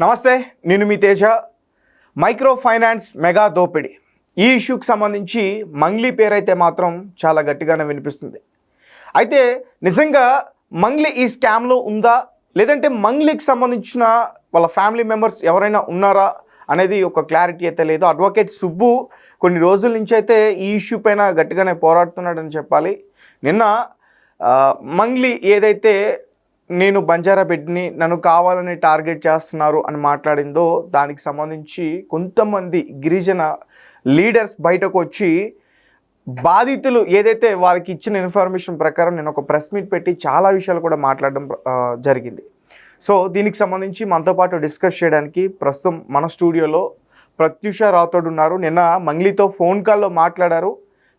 నమస్తే, నేను మీ Teja. Micro finance mega దోపిడీ ఈ ఇష్యూకి సంబంధించి మంగ్లీ పేరైతే మాత్రం చాలా గట్టిగానే వినిపిస్తుంది. అయితే నిజంగా మంగ్లీ ఈ స్కామ్లో ఉందా, లేదంటే మంగ్లీకి సంబంధించిన వాళ్ళ ఫ్యామిలీ మెంబర్స్ ఎవరైనా ఉన్నారా అనేది ఒక క్లారిటీ అయితే లేదు. అడ్వకేట్ సుబ్బు కొన్ని రోజుల నుంచి అయితే ఈ ఇష్యూ పైన గట్టిగానే పోరాడుతున్నాడని చెప్పాలి. నిన్న మంగ్లీ ఏదైతే నేను బంజారా బిడ్ని నన్ను కావాలని టార్గెట్ చేస్తున్నారు అని మాట్లాడిందో దానికి సంబంధించి కొంతమంది గిరిజన లీడర్స్ బయటకు వచ్చి బాధితులు ఏదైతే వాళ్ళకి ఇచ్చిన ఇన్ఫర్మేషన్ ప్రకారం నేను ఒక ప్రెస్ మీట్ పెట్టి చాలా విషయాలు కూడా మాట్లాడడం జరిగింది. సో దీనికి సంబంధించి మనతో పాటు డిస్కస్ చేయడానికి ప్రస్తుతం మన స్టూడియోలో ప్రత్యూష రాథోడ్ ఉన్నారు. నిన్న మంగ్లీతో ఫోన్ కాల్లో మాట్లాడారు.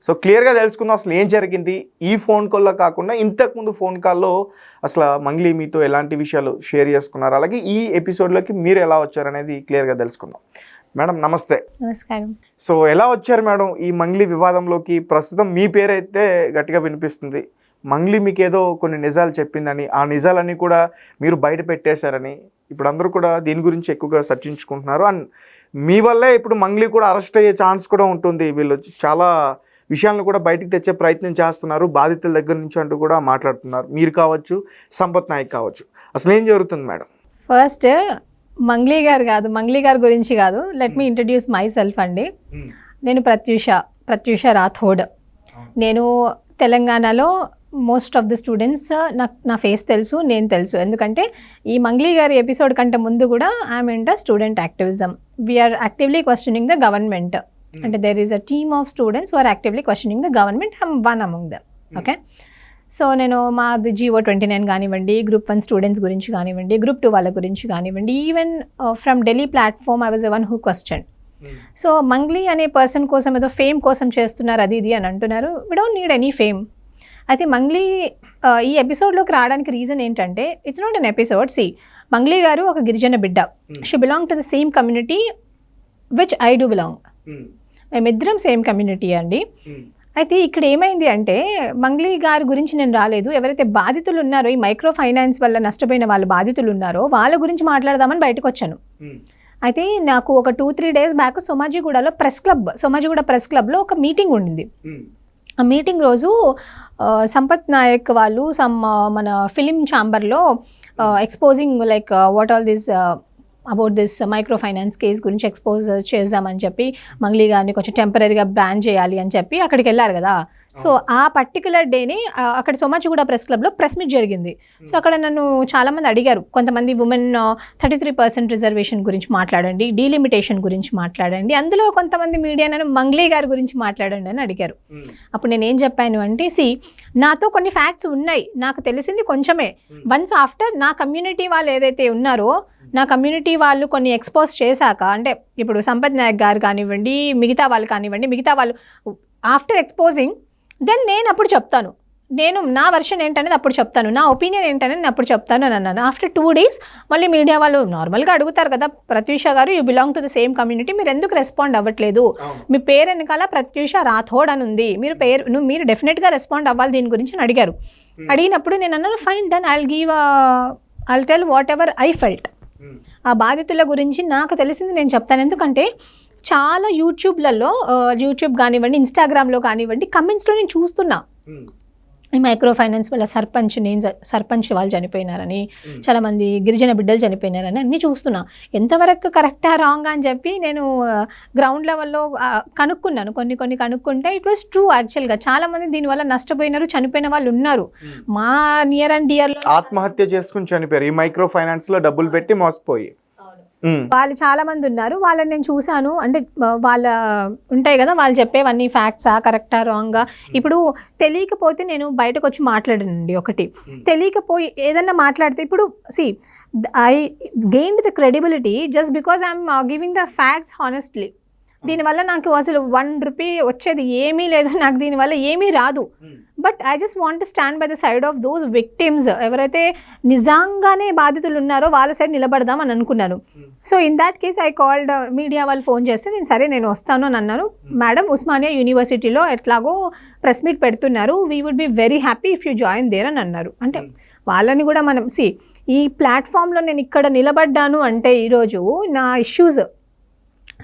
సో క్లియర్గా తెలుసుకుందాం అసలు ఏం జరిగింది ఈ ఫోన్ కాల్లో కాకుండా ఇంతకుముందు ఫోన్ కాల్లో అసలు మంగ్లీ మీతో ఎలాంటి విషయాలు షేర్ చేసుకున్నారు, అలాగే ఈ ఎపిసోడ్లోకి మీరు ఎలా వచ్చారనేది క్లియర్గా తెలుసుకుందాం. మేడం నమస్తే. నమస్కారం. సో ఎలా వచ్చారు మేడం ఈ మంగ్లీ వివాదంలోకి? ప్రస్తుతం మీ పేరైతే గట్టిగా వినిపిస్తుంది. మంగ్లీ మీకు ఏదో కొన్ని నిజాలు చెప్పిందని, ఆ నిజాలన్నీ కూడా మీరు బయట పెట్టేశారని ఇప్పుడు అందరూ కూడా దీని గురించి ఎక్కువగా చర్చించుకుంటున్నారు. అండ్ మీ వల్లే ఇప్పుడు మంగ్లీ కూడా అరెస్ట్ అయ్యే ఛాన్స్ కూడా ఉంటుంది. వీళ్ళు చాలా విషయాలను కూడా బయటికి తెచ్చే ప్రయత్నం చేస్తున్నారు బాధితుల దగ్గర నుంచి అంటూ కూడా మాట్లాడుతున్నారు. మీరు కావచ్చు, సంపత్ నాయక్ కావచ్చు. అసలు ఏం జరుగుతుంది మేడం? ఫస్ట్ మంగ్లీ గారి గురించి కాదు, let me introduce my self అండి. నేను ప్రత్యూష రాథోడ్. నేను తెలంగాణలో మోస్ట్ ఆఫ్ ది స్టూడెంట్స్ నా ఫేస్ తెలుసు, నేను తెలుసు. ఎందుకంటే ఈ మంగ్లీ గారి ఎపిసోడ్ కంటే ముందు కూడా I'm in the student activism. We're actively questioning the government. అంటే there is a team of students who are actively questioning the government. I'm one among them. Okay. So నేను మాది GO29 కానివ్వండి, గ్రూప్ 1 స్టూడెంట్స్ గురించి కానివ్వండి, group 2 వాళ్ళ గురించి కానివ్వండి, even from Delhi platform I was the one who question. So Mangli అనే person కోసం ఏదో ఫేమ్ కోసం చేస్తున్నారు అది ఇది అని అంటున్నారు. We don't need any fame. అయితే మంగ్లీ ఈ ఎపిసోడ్లోకి రావడానికి రీజన్ ఏంటంటే, it's not an episode. Mangli గారు ఒక గిరిజన బిడ్డ. She belong to the same community which I do belong. మేమిద్దరం సేమ్ కమ్యూనిటీ అండి. అయితే ఇక్కడ ఏమైంది అంటే, మంగ్లీ గారి గురించి నేను రాలేదు. ఎవరైతే బాధితులు ఉన్నారో, ఈ మైక్రో ఫైనాన్స్ వల్ల నష్టపోయిన వాళ్ళ బాధితులు ఉన్నారో వాళ్ళ గురించి మాట్లాడదామని బయటకు వచ్చాను. అయితే నాకు ఒక 2-3 డేస్ బ్యాక్ సోమాజిగూడ ప్రెస్ క్లబ్లో ఒక మీటింగ్ ఉండింది. ఆ మీటింగ్ రోజు సంపత్ నాయక్ వాళ్ళు మన ఫిలిం ఛాంబర్లో exposing like what all this about this microfinance case గురించి ఎక్స్పోజ్ చేద్దామని చెప్పి మంగ్లీ గారిని కొంచెం టెంపరీగా బ్యాన్ చేయాలి అని చెప్పి అక్కడికి వెళ్ళారు కదా. సో ఆ పర్టికులర్ డేని అక్కడ సోమాజిగూడ ప్రెస్ క్లబ్లో ప్రెస్ మీట్ జరిగింది. సో అక్కడ నన్ను చాలామంది అడిగారు, కొంతమంది ఉమెన్ 33% రిజర్వేషన్ గురించి మాట్లాడండి, డీలిమిటేషన్ గురించి మాట్లాడండి, అందులో కొంతమంది మీడియా నన్ను మంగ్లీ గారి గురించి మాట్లాడండి అని అడిగారు. అప్పుడు నేను ఏం చెప్పాను అంటే, నాతో కొన్ని ఫ్యాక్ట్స్ ఉన్నాయి, నాకు తెలిసింది కొంచెమే. వన్స్ ఆఫ్టర్ నా కమ్యూనిటీ వాళ్ళు ఏదైతే ఉన్నారో, నా కమ్యూనిటీ వాళ్ళు కొన్ని ఎక్స్పోజ్ చేశాక, అంటే ఇప్పుడు సంపత్ నాయక్ గారు కానివ్వండి, మిగతా వాళ్ళు ఆఫ్టర్ ఎక్స్పోజింగ్ దెన్ నేను అప్పుడు చెప్తాను, నేను నా వర్షన్ ఏంటనేది అప్పుడు చెప్తాను, నా ఒపీనియన్ ఏంటనేది నేను అప్పుడు చెప్తాను అని అన్నాను. ఆఫ్టర్ 2 days మళ్ళీ మీడియా వాళ్ళు నార్మల్గా అడుగుతారు కదా, ప్రత్యూష గారు you belong to the same community, మీరు ఎందుకు రెస్పాండ్ అవ్వట్లేదు, మీ పేరు వెనకాల ప్రత్యూష రాథోడ్ అని ఉంది, మీరు డెఫినెట్గా రెస్పాండ్ అవ్వాలి దీని గురించి అని అడిగారు. అడిగినప్పుడు నేను అన్నాను, fine done, I'll tell what ever I felt. ఆ బాధితుల గురించి నాకు తెలిసింది నేను చెప్తాను. ఎందుకంటే చాలా యూట్యూబ్ కానివ్వండి, ఇన్స్టాగ్రామ్లో కానివ్వండి, కమెంట్స్లో నేను చూస్తున్నా ఈ మైక్రో ఫైనాన్స్ వల్ల సర్పంచ్ వాళ్ళు చనిపోయినారని, చాలామంది గిరిజన బిడ్డలు చనిపోయినారని అన్నీ చూస్తున్నా. ఎంతవరకు కరెక్టా రాంగ్ అని చెప్పి నేను గ్రౌండ్ లెవెల్లో కనుక్కున్నాను. కొన్ని కనుక్కుంటే ఇట్ వాస్ ట్రూ. యాక్చువల్గా చాలామంది దీనివల్ల నష్టపోయినారు, చనిపోయిన వాళ్ళు ఉన్నారు. మా నియర్ అండ్ డియర్లో ఆత్మహత్య చేసుకుని చనిపోయారు ఈ మైక్రో ఫైనాన్స్లో డబ్బులు పెట్టి మోసపోయి. వాళ్ళు చాలా మంది ఉన్నారు. వాళ్ళని నేను చూశాను. అంటే వాళ్ళ ఉంటాయి కదా, వాళ్ళు చెప్పేవన్నీ ఫ్యాక్ట్సా, కరెక్టా, రాంగా. ఇప్పుడు తెలియకపోతే నేను బయటకు వచ్చి మాట్లాడానండి. ఒకటి తెలియకపోయి ఏదన్నా మాట్లాడితే, ఇప్పుడు I gained the credibility just because I'm giving the facts honestly. దీనివల్ల నాకు అసలు 1 రూపీ వచ్చేది ఏమీ లేదు, నాకు దీనివల్ల ఏమీ రాదు. But I just want to stand by the side of those victims. ఎవరైతే నిజంగానే బాధితులు ఉన్నారో వాళ్ళ సైడ్ నిలబడదాం అని అనుకున్నాను. So in that case I called media వాళ్ళు ఫోన్ చేస్తే నేను వస్తాను అని అన్నాను. మేడం, ఉస్మానియా యూనివర్సిటీలో ఎట్లాగో ప్రెస్ మీట్ పెడుతున్నారు, we would be very happy if you join there అని అన్నారు. అంటే వాళ్ళని కూడా మనం ఈ ప్లాట్ఫామ్లో నేను ఇక్కడ నిలబడ్డాను అంటే ఈరోజు నా ఇష్యూస్,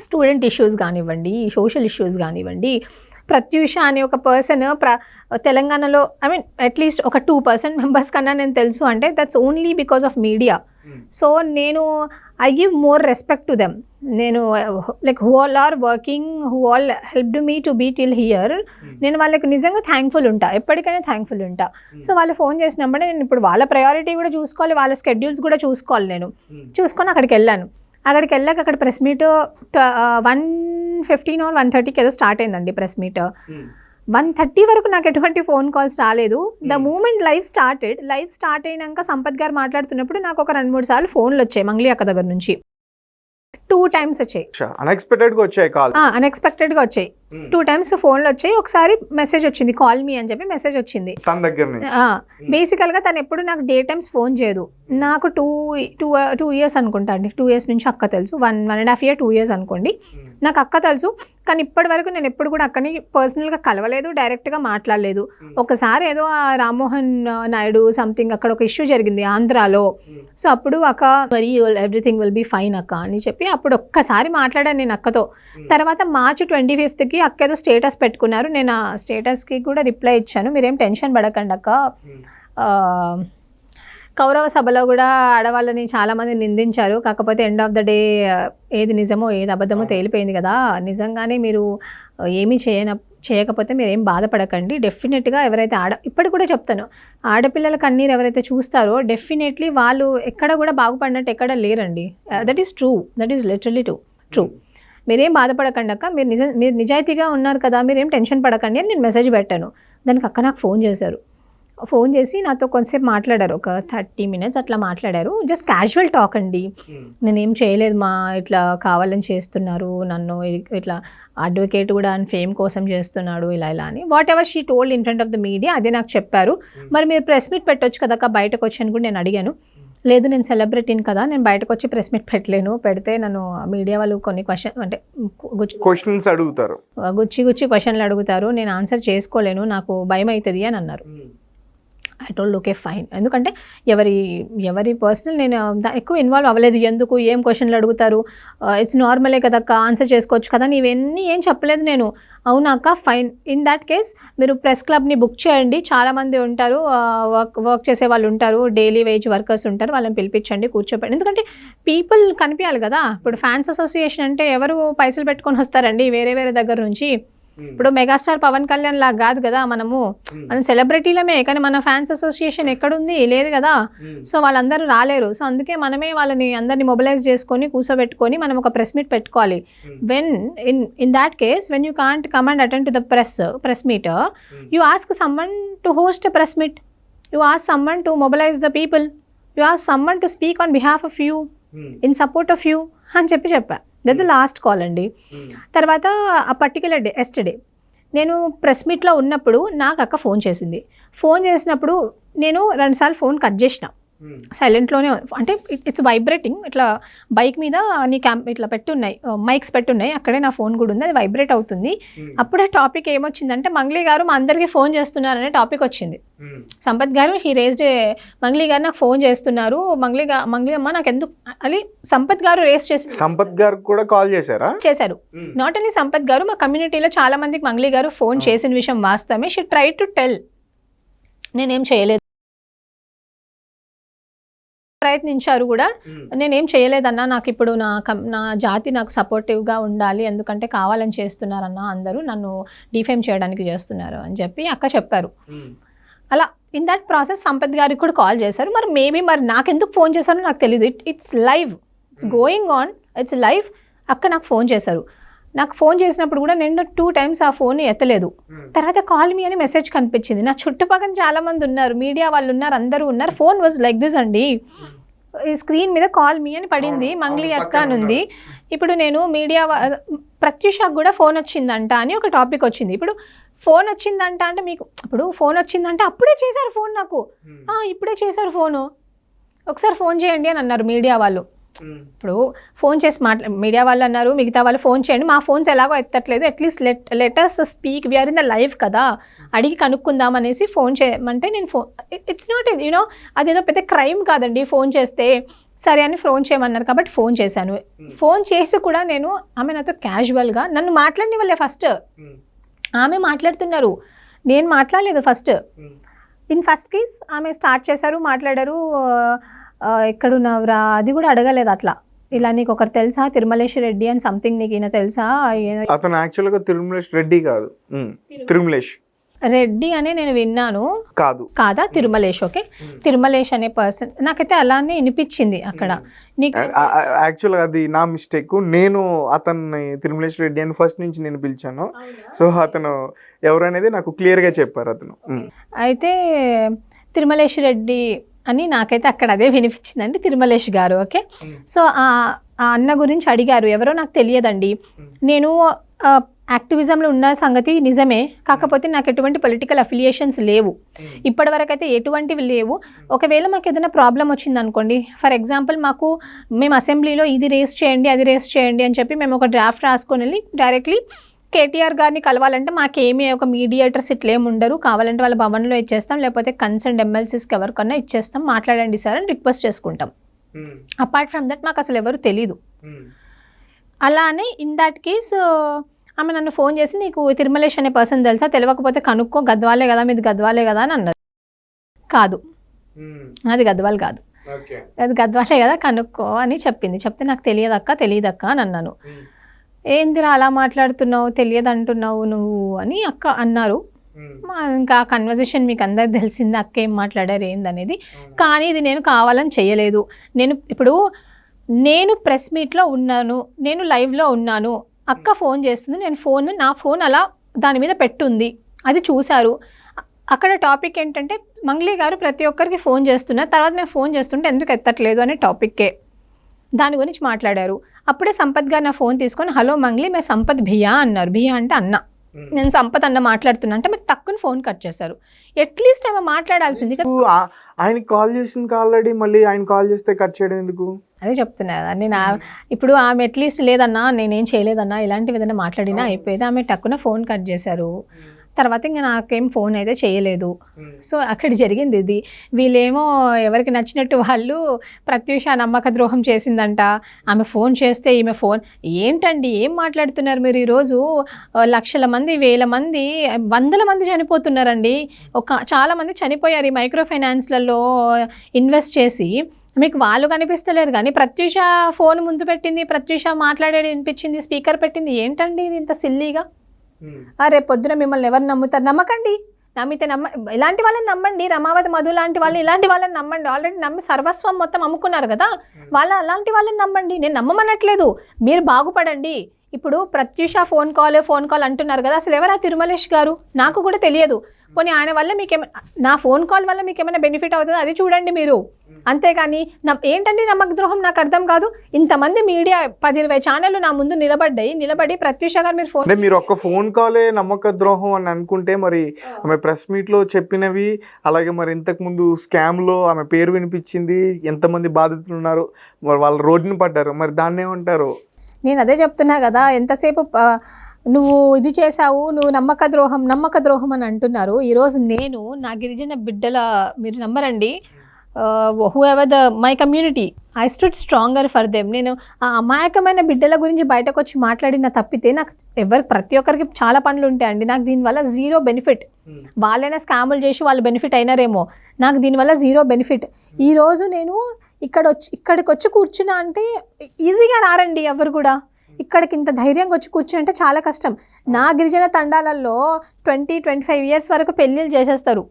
స్టూడెంట్ ఇష్యూస్ కానివ్వండి, సోషల్ ఇష్యూస్ కానివ్వండి, ప్రత్యూష అనే ఒక పర్సన్ తెలంగాణలో అట్లీస్ట్ ఒక 2% మెంబర్స్ కన్నా నేను తెలుసు అంటే that's only because of media. So నేను I give more respect to them. నేను like who all are working, who all helped me to be till here, నేను వాళ్ళకి నిజంగా థ్యాంక్ఫుల్ ఉంటా, ఎప్పటికైనా థ్యాంక్ఫుల్ ఉంటా. సో వాళ్ళు ఫోన్ చేసినప్పుడే నేను ఇప్పుడు వాళ్ళ ప్రయారిటీ కూడా చూసుకోవాలి, వాళ్ళ స్కెడ్యూల్స్ కూడా చూసుకోవాలి. నేను చూసుకొని అక్కడికి వెళ్ళాను. అక్కడికి వెళ్ళాక అక్కడ ప్రెస్ మీట్ 1:15 or 1:30కి ఏదో స్టార్ట్ అయిందండి ప్రెస్ మీట్. 1:30 వరకు నాకు ఎటువంటి ఫోన్ కాల్స్ రాలేదు. ద మూమెంట్ లైవ్ స్టార్ట్ అయినాక సంపత్ గారు మాట్లాడుతున్నప్పుడు నాకు ఒక 2-3 సార్లు ఫోన్లు వచ్చాయి మంగ్లీ అక్క దగ్గర నుంచి. 2 times వచ్చాయి. అన్ఎక్స్పెక్టెడ్గా వచ్చాయి కాల్. అన్ఎక్స్పెక్టెడ్గా వచ్చాయి. 2 times ఫోన్లు వచ్చాయి. ఒకసారి మెసేజ్ వచ్చింది, కాల్ మీ అని చెప్పి మెసేజ్ వచ్చింది తన దగ్గర. బేసికల్గా తను ఎప్పుడు నాకు డే టైమ్స్ ఫోన్ చేయదు. నాకు 2 years అనుకుంటా అండి, 2 years నుంచి అక్క తెలుసు. 1.5 year 2 years అనుకోండి. నాకు అక్క తెలుసు, కానీ ఇప్పటి వరకు నేను ఎప్పుడు కూడా అక్కని పర్సనల్గా కలవలేదు, డైరెక్ట్గా మాట్లాడలేదు. ఒకసారి ఏదో ఆ రామ్మోహన్ నాయుడు సంథింగ్ అక్కడ ఒక ఇష్యూ జరిగింది ఆంధ్రాలో. సో అప్పుడు అక్క very everything will be fine అక్క అని చెప్పి అప్పుడు ఒక్కసారి మాట్లాడాను నేను అక్కతో. తర్వాత March 25th అక్క ఏదో స్టేటస్ పెట్టుకున్నారు. నేను ఆ స్టేటస్కి కూడా రిప్లై ఇచ్చాను, మీరేం టెన్షన్ పడకండి అక్క, కౌరవ సభలో కూడా ఆడవాళ్ళని చాలామంది నిందించారు, కాకపోతే ఎండ్ ఆఫ్ ద డే ఏది నిజమో ఏది అబద్ధమో తేలిపోయింది కదా, నిజంగానే మీరు ఏమీ చేయకపోతే మీరు ఏం బాధపడకండి. డెఫినెట్గా ఎవరైతే ఇప్పటికి కూడా చెప్తాను, ఆడపిల్లల కన్నీరు ఎవరైతే చూస్తారో డెఫినెట్లీ వాళ్ళు ఎక్కడ కూడా బాగుపడినట్టు ఎక్కడ లేరండి. That is true, that is literally true. మీరేం బాధపడకండి అక్క, మీరు నిజాయితీగా ఉన్నారు కదా, మీరేం టెన్షన్ పడకండి అని నేను మెసేజ్ పెట్టాను. దానికి అక్క నాకు ఫోన్ చేసి నాతో కొంతసేపు మాట్లాడారు, ఒక 30 minutes అట్లా మాట్లాడారు. జస్ట్ క్యాజువల్ టాక్ అండి. నేనేం చేయలేదు మా, ఇట్లా కావాలని చేస్తున్నారు నన్ను, ఇట్లా అడ్వకేట్ కూడా అని ఫేమ్ కోసం చేస్తున్నాడు ఇలా అని what ever she told in front of the media అదే నాకు చెప్పారు. మరి మీరు ప్రెస్ మీట్ పెట్టొచ్చు కదా బయటకు వచ్చాను కూడా నేను అడిగాను. లేదు నేను సెలబ్రిటీని కదా, నేను బయటకు వచ్చి ప్రెస్ మీట్ పెట్టలేను, పెడితే నన్ను మీడియా వాళ్ళు కొన్ని క్వశ్చన్స్ అడుగుతారు, గుచ్చి క్వశ్చన్లు అడుగుతారు, నేను ఆన్సర్ చేసుకోలేను, నాకు భయం అవుతుంది అని అన్నారు. ఐ టోల్డ్ ఓకే ఫైన్, ఎందుకంటే ఎవరి పర్సనల్ నేను ఎక్కువ ఇన్వాల్వ్ అవ్వలేదు. ఎందుకు ఏం క్వశ్చన్లు అడుగుతారు, ఇట్స్ నార్మలే కదక్క, ఆన్సర్ చేసుకోవచ్చు కదా, నీవన్నీ ఏం చెప్పలేదు నేను. అవునాక ఫైన్, ఇన్ దాట్ కేస్ మీరు ప్రెస్ క్లబ్ని బుక్ చేయండి, చాలామంది ఉంటారు, వర్క్ చేసే వాళ్ళు ఉంటారు, డైలీ వేజ్ వర్కర్స్ ఉంటారు, వాళ్ళని పిలిపించండి, కూర్చోపెట్టండి. ఎందుకంటే పీపుల్ కనిపించాలి కదా. ఇప్పుడు ఫ్యాన్స్ అసోసియేషన్ అంటే ఎవరు పైసలు పెట్టుకొని వస్తారండి వేరే దగ్గర నుంచి. ఇప్పుడు మెగాస్టార్ పవన్ కళ్యాణ్ లాగా కాదు కదా, మనం సెలబ్రిటీలమే, కానీ మన ఫ్యాన్స్ అసోసియేషన్ ఎక్కడుంది, లేదు కదా. సో వాళ్ళందరూ రాలేరు. సో అందుకే మనమే వాళ్ళని అందరినీ మొబిలైజ్ చేసుకొని కూర్చోబెట్టుకొని మనం ఒక ప్రెస్ మీట్ పెట్టుకోవాలి. When in that case when you can't come and attend to the press meet, you ask someone to host a press meet, you ask someone to mobilize the people, you ask someone to speak on behalf of you, in support of you అని చెప్పా. That's the last call అండి. తర్వాత ఆ particular day yesterday నేను press మీట్లో ఉన్నప్పుడు నాకు అక్క ఫోన్ చేసినప్పుడు నేను 2 సార్లు ఫోన్ కట్ చేసిన, సైలెంట్లోనే, అంటే ఇట్స్ వైబ్రేటింగ్, ఇట్లా బైక్ మీద ఇట్లా పెట్టున్నాయి మైక్స్ పెట్టున్నాయి, అక్కడే నా ఫోన్ కూడా ఉంది, అది వైబ్రేట్ అవుతుంది. అప్పుడు ఆ టాపిక్ ఏమొచ్చిందంటే మంగ్లీ గారు మా అందరికీ ఫోన్ చేస్తున్నారనే టాపిక్ వచ్చింది. సంపత్ గారు హీ రేస్డ్, మంగ్లీ గారు నాకు ఫోన్ చేస్తున్నారు, మంగ్లీ అమ్మ నాకు ఎందుకు అని సంపత్ గారు రేస్ చేసి, సంపత్ గారు కూడా కాల్ చేశారు. నాట్ ఓన్లీ సంపత్ గారు, మా కమ్యూనిటీలో చాలా మందికి మంగ్లీ గారు ఫోన్ చేసిన విషయం వాస్తవమే. షీ ట్రై టు టెల్, నేనేం చేయలేదు, ప్రయత్నించారు కూడా, నేనేం చేయలేదన్నా, నాకు ఇప్పుడు నా జాతి నాకు సపోర్టివ్గా ఉండాలి, ఎందుకంటే కావాలని చేస్తున్నారన్నా, అందరూ నన్ను డిఫేమ్ చేయడానికి చేస్తున్నారు అని చెప్పి అక్క చెప్పారు. అలా ఇన్ దట్ ప్రాసెస్ సంపత్ గారికి కూడా కాల్ చేశారు. మరి నాకెందుకు ఫోన్ చేశారో నాకు తెలియదు. It's live, it's going on, it's live. అక్క నాకు ఫోన్ చేశారు. నాకు ఫోన్ చేసినప్పుడు కూడా నేను 2 times ఆ ఫోన్ ఎత్తలేదు. తర్వాత కాల్ మీ అని మెసేజ్ కనిపించింది. నా చుట్టుపక్కల చాలా మంది ఉన్నారు, మీడియా వాళ్ళు ఉన్నారు, అందరూ ఉన్నారు. ఫోన్ వాజ్ లైక్ దిస్ అండి, ఈ స్క్రీన్ మీద కాల్ మీ అని పడింది, మంగ్లీ అక్క అని ఉంది. ఇప్పుడు నేను మీడియా ప్రత్యూషకు కూడా ఫోన్ వచ్చిందంట అని ఒక టాపిక్ వచ్చింది. ఇప్పుడు ఫోన్ వచ్చిందంట అంటే మీకు, ఇప్పుడు ఫోన్ వచ్చిందంటే అప్పుడే చేశారు ఫోన్, నాకు ఇప్పుడే చేశారు ఫోను, ఒకసారి ఫోన్ చేయండి అని అన్నారు మీడియా వాళ్ళు. ఇప్పుడు ఫోన్ చేసి మీడియా వాళ్ళు అన్నారు, మిగతా వాళ్ళు ఫోన్ చేయండి, మా ఫోన్స్ ఎలాగో ఎత్తట్లేదు, at least letters speak, we're in the live కదా, అడిగి కనుక్కుందాం అనేసి ఫోన్ చేయమంటే నేను ఇట్స్ నాట్ యూనో అదేదో పెద్ద క్రైమ్ కాదండి ఫోన్ చేస్తే. సరే అని ఫోన్ చేయమన్నారు కాబట్టి ఫోన్ చేశాను. ఫోన్ చేసి కూడా నేను ఆమె నాతో క్యాజువల్గా నన్ను మాట్లాడినివ్వలే. ఫస్ట్ ఆమె మాట్లాడుతున్నారు, నేను మాట్లాడలేదు. ఫస్ట్ కేస్ ఆమె స్టార్ట్ చేశారు, మాట్లాడారు, ఎక్కడున్నావురా అది కూడా అడగలేదు. అట్లా ఇలా నీకు ఒకరు తెలుసా తిరుమలేష్ రెడ్డి అని సంథింగ్, నీకు ఈయన తెలుసా? అతను యాక్చువల్గా తిరుమలేష్ రెడ్డి కాదు, తిరుమలేష్ రెడ్డి అని నేను విన్నాను. కాదా తిరుమలేష్. ఓకే, తిరుమలేష్ అనే పర్సన్ నాకైతే అలానే వినిపించింది అక్కడ. నీకు యాక్చువల్గా అది నా మిస్టేక్. నేను అతన్ని తిరుమలేష్ రెడ్డి అని ఫస్ట్ నుంచి నేను పిలిచాను. సో అతను ఎవరనేది నాకు క్లియర్గా చెప్పారు అతను. అయితే తిరుమలేష్ రెడ్డి అని నాకైతే అక్కడ అదే వినిపించిందండి, తిరుమలేష్ గారు. ఓకే, సో ఆ అన్న గురించి అడిగారు, ఎవరో నాకు తెలియదండి. నేను యాక్టివిజంలో ఉన్న సంగతి నిజమే, కాకపోతే నాకు ఎటువంటి పొలిటికల్ అఫిలియేషన్స్ లేవు, ఇప్పటివరకు అయితే ఎటువంటివి లేవు. ఒకవేళ మాకు ఏదైనా ప్రాబ్లం వచ్చింది అనుకోండి, ఫర్ ఎగ్జాంపుల్ మేము అసెంబ్లీలో ఇది రేస్ చేయండి అది రేస్ చేయండి అని చెప్పి మేము ఒక డ్రాఫ్ట్ రాసుకొని వెళ్ళి డైరెక్ట్లీ కేటీఆర్ గారిని కలవాలంటే మాకేమీ ఒక మీడియేటర్స్ ఇట్లా ఏమి ఉండరు, కావాలంటే వాళ్ళ భవన్లో ఇచ్చేస్తాం, లేకపోతే కన్సర్న్ ఎమ్మెల్సీస్కి ఎవరికన్నా ఇచ్చేస్తాం, మాట్లాడండి సార్ అని రిక్వెస్ట్ చేసుకుంటాం. అపార్ట్ ఫ్రమ్ దట్ మాకు అసలు ఎవరు తెలీదు. అలానే ఇన్ దట్ కేస్ ఆమె నన్ను ఫోన్ చేసి, నీకు తిరుమలేష్ అనే పర్సన్ తెలుసా, తెలియకపోతే కనుక్కో, గద్వాలే కదా మీది, గద్వాలే కదా అని అన్నది. కాదు, అది గద్వాల్ కాదు, అది గద్వాలే కదా కనుక్కో అని చెప్తే నాకు తెలియదక్క అని అన్నాను. ఏందిరా అలా మాట్లాడుతున్నావు, తెలియదు అంటున్నావు నువ్వు అని అక్క అన్నారు. ఇంకా కన్వర్జేషన్ మీకు అందరికి తెలిసింది, అక్క ఏం మాట్లాడారు ఏందనేది. కానీ ఇది నేను కావాలని చేయలేదు. నేను ప్రెస్ మీట్లో ఉన్నాను, నేను లైవ్లో ఉన్నాను, అక్క ఫోన్ చేస్తుంది, నా ఫోన్ అలా దాని మీద పెట్టుంది, అది చూశారు. అక్కడ టాపిక్ ఏంటంటే మంగ్లీ గారు ప్రతి ఒక్కరికి ఫోన్ చేస్తున్నారు, తర్వాత మేము ఫోన్ చేస్తుంటే ఎందుకు ఎత్తట్లేదు అనే టాపిక్కే, దాని గురించి మాట్లాడారు. అప్పుడే సంపత్ గారు నా ఫోన్ తీసుకొని, హలో మంగ్లీ మే సంపత్ భయ్యా అన్నారు. భయ్యా అంటే అన్న, నేను సంపత్ అన్న మాట్లాడుతున్నా అంటే మీరు టక్కుని ఫోన్ కట్ చేశారు. అట్లీస్ట్ ఆమె మాట్లాడాల్సింది కదా. ఆయన కాల్ చేసింది ఆల్రెడీ, మళ్ళీ ఆయన కాల్ చేస్తే కట్ చేయడం ఎందుకు? అదే చెప్తున్నా కదా నేను. ఇప్పుడు ఆమె అట్లీస్ట్ లేదన్నా, నేనేం చేయలేదన్నా, ఇలాంటివి ఏదైనా మాట్లాడినా అయిపోయేది. ఆమె టక్కున ఫోన్ కట్ చేశారు. తర్వాత ఇంకా నాకేం ఫోన్ అయితే చేయలేదు. సో అక్కడ జరిగింది ఇది. వీళ్ళేమో ఎవరికి నచ్చినట్టు వాళ్ళు ప్రత్యూష నమ్మక ద్రోహం చేసిందంట, ఆమె ఫోన్ చేస్తే ఈమె ఫోన్. ఏంటండి ఏం మాట్లాడుతున్నారు మీరు? ఈరోజు లక్షల మంది, వేల మంది, వందల మంది చనిపోతున్నారండి. చాలామంది చనిపోయారు ఈ మైక్రో ఫైనాన్స్లలో ఇన్వెస్ట్ చేసి. మీకు వాళ్ళు కనిపిస్తలేరు కానీ ప్రత్యూష ఫోన్ ముందు పెట్టింది, ప్రత్యూష మాట్లాడేది వినిపించింది, స్పీకర్ పెట్టింది. ఏంటండి ఇది ఇంత సిల్లీగా? రేపు పొద్దున మిమ్మల్ని ఎవరు నమ్ముతారు? నమ్మకండి, నమ్మితే ఇలాంటి వాళ్ళని నమ్మండి. రమావతి మధు లాంటి వాళ్ళు, ఇలాంటి వాళ్ళని నమ్మండి. ఆల్రెడీ నమ్మి సర్వస్వం మొత్తం అమ్ముకున్నారు కదా, అలాంటి వాళ్ళని నమ్మండి. నేను నమ్మమనట్లేదు, మీరు బాగుపడండి. ఇప్పుడు ప్రత్యూష ఫోన్ కాల్ అంటున్నారు కదా, అసలు ఎవరా తిరుమలేష్ గారు? నాకు కూడా తెలియదు. పోనీ ఆయన వల్ల నా ఫోన్ కాల్ వల్ల మీకు ఏమైనా బెనిఫిట్ అవుతుందో అది చూడండి మీరు. అంతేగాని ఏంటండి నమ్మక ద్రోహం? నాకు అర్థం కాదు. ఇంతమంది మీడియా 10-20 ఛానళ్ళు నా ముందు నిలబడి ప్రత్యూష గారు మీరు ఫోన్, మీరు ఒక్క ఫోన్ కాలే నమ్మక ద్రోహం అని అనుకుంటే, మరి ఆమె ప్రెస్ మీట్లో చెప్పినవి, అలాగే మరి ఇంతకుముందు స్కామ్లో ఆమె పేరు వినిపించింది, ఎంతమంది బాధితులు ఉన్నారు, మరి వాళ్ళు రోడ్డుని పడ్డారు, మరి దాన్ని ఏమంటారు? నేను అదే చెప్తున్నా కదా, ఎంతసేపు నువ్వు ఇది చేసావు, నువ్వు నమ్మక ద్రోహం అని అంటున్నారు. ఈరోజు నేను నా గిరిజన బిడ్డల, మీరు నమ్మరండి, whoever my community, I stood stronger for them. నేను ఆ అమాయకమైన బిడ్డల గురించి బయటకు వచ్చి మాట్లాడిన తప్పితే నాకు ప్రతి ఒక్కరికి చాలా పనులు ఉంటాయండి. నాకు దీనివల్ల జీరో బెనిఫిట్. వాళ్ళైనా స్కాములు చేసి వాళ్ళు బెనిఫిట్ అయినారేమో, నాకు దీనివల్ల జీరో బెనిఫిట్. ఈరోజు నేను ఇక్కడికి వచ్చి కూర్చున్నా అంటే ఈజీగా రారండి ఎవరు కూడా. ఇక్కడికి ఇంత ధైర్యంగా వచ్చి కూర్చుని అంటే చాలా కష్టం. నా గిరిజన తండాలలో 20-25 ఇయర్స్ వరకు పెళ్ళిళ్ళు చేసేస్తారు.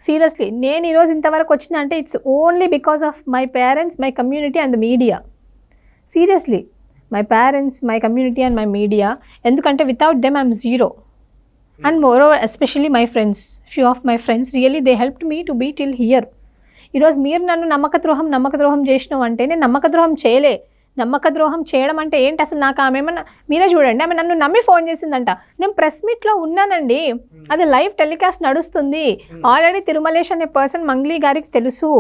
సీరియస్లీ, నేను ఈరోజు ఇంతవరకు వచ్చిన అంటే it's only because of my parents, my community and the media. Seriously, my parents, my community and my media. ఎందుకంటే without them I'm zero. And moreover especially my friends, few of my friends really they helped me to be till here. ఈరోజు మీరు నన్ను నమ్మక ద్రోహం చేసినావు అంటే నేను నమ్మక ద్రోహం చేయలే. నమ్మక ద్రోహం చేయడం అంటే ఏంటి అసలు? నాకు ఆమె ఏమన్నా, మీరే చూడండి, ఆమె నన్ను నమ్మి ఫోన్ చేసిందంట. నేను ప్రెస్ మీట్లో ఉన్నానండి, అది లైవ్ టెలికాస్ట్ నడుస్తుంది. ఆల్రెడీ తిరుమలేష్ అనే పర్సన్ మంగ్లీ గారికి తెలుసు,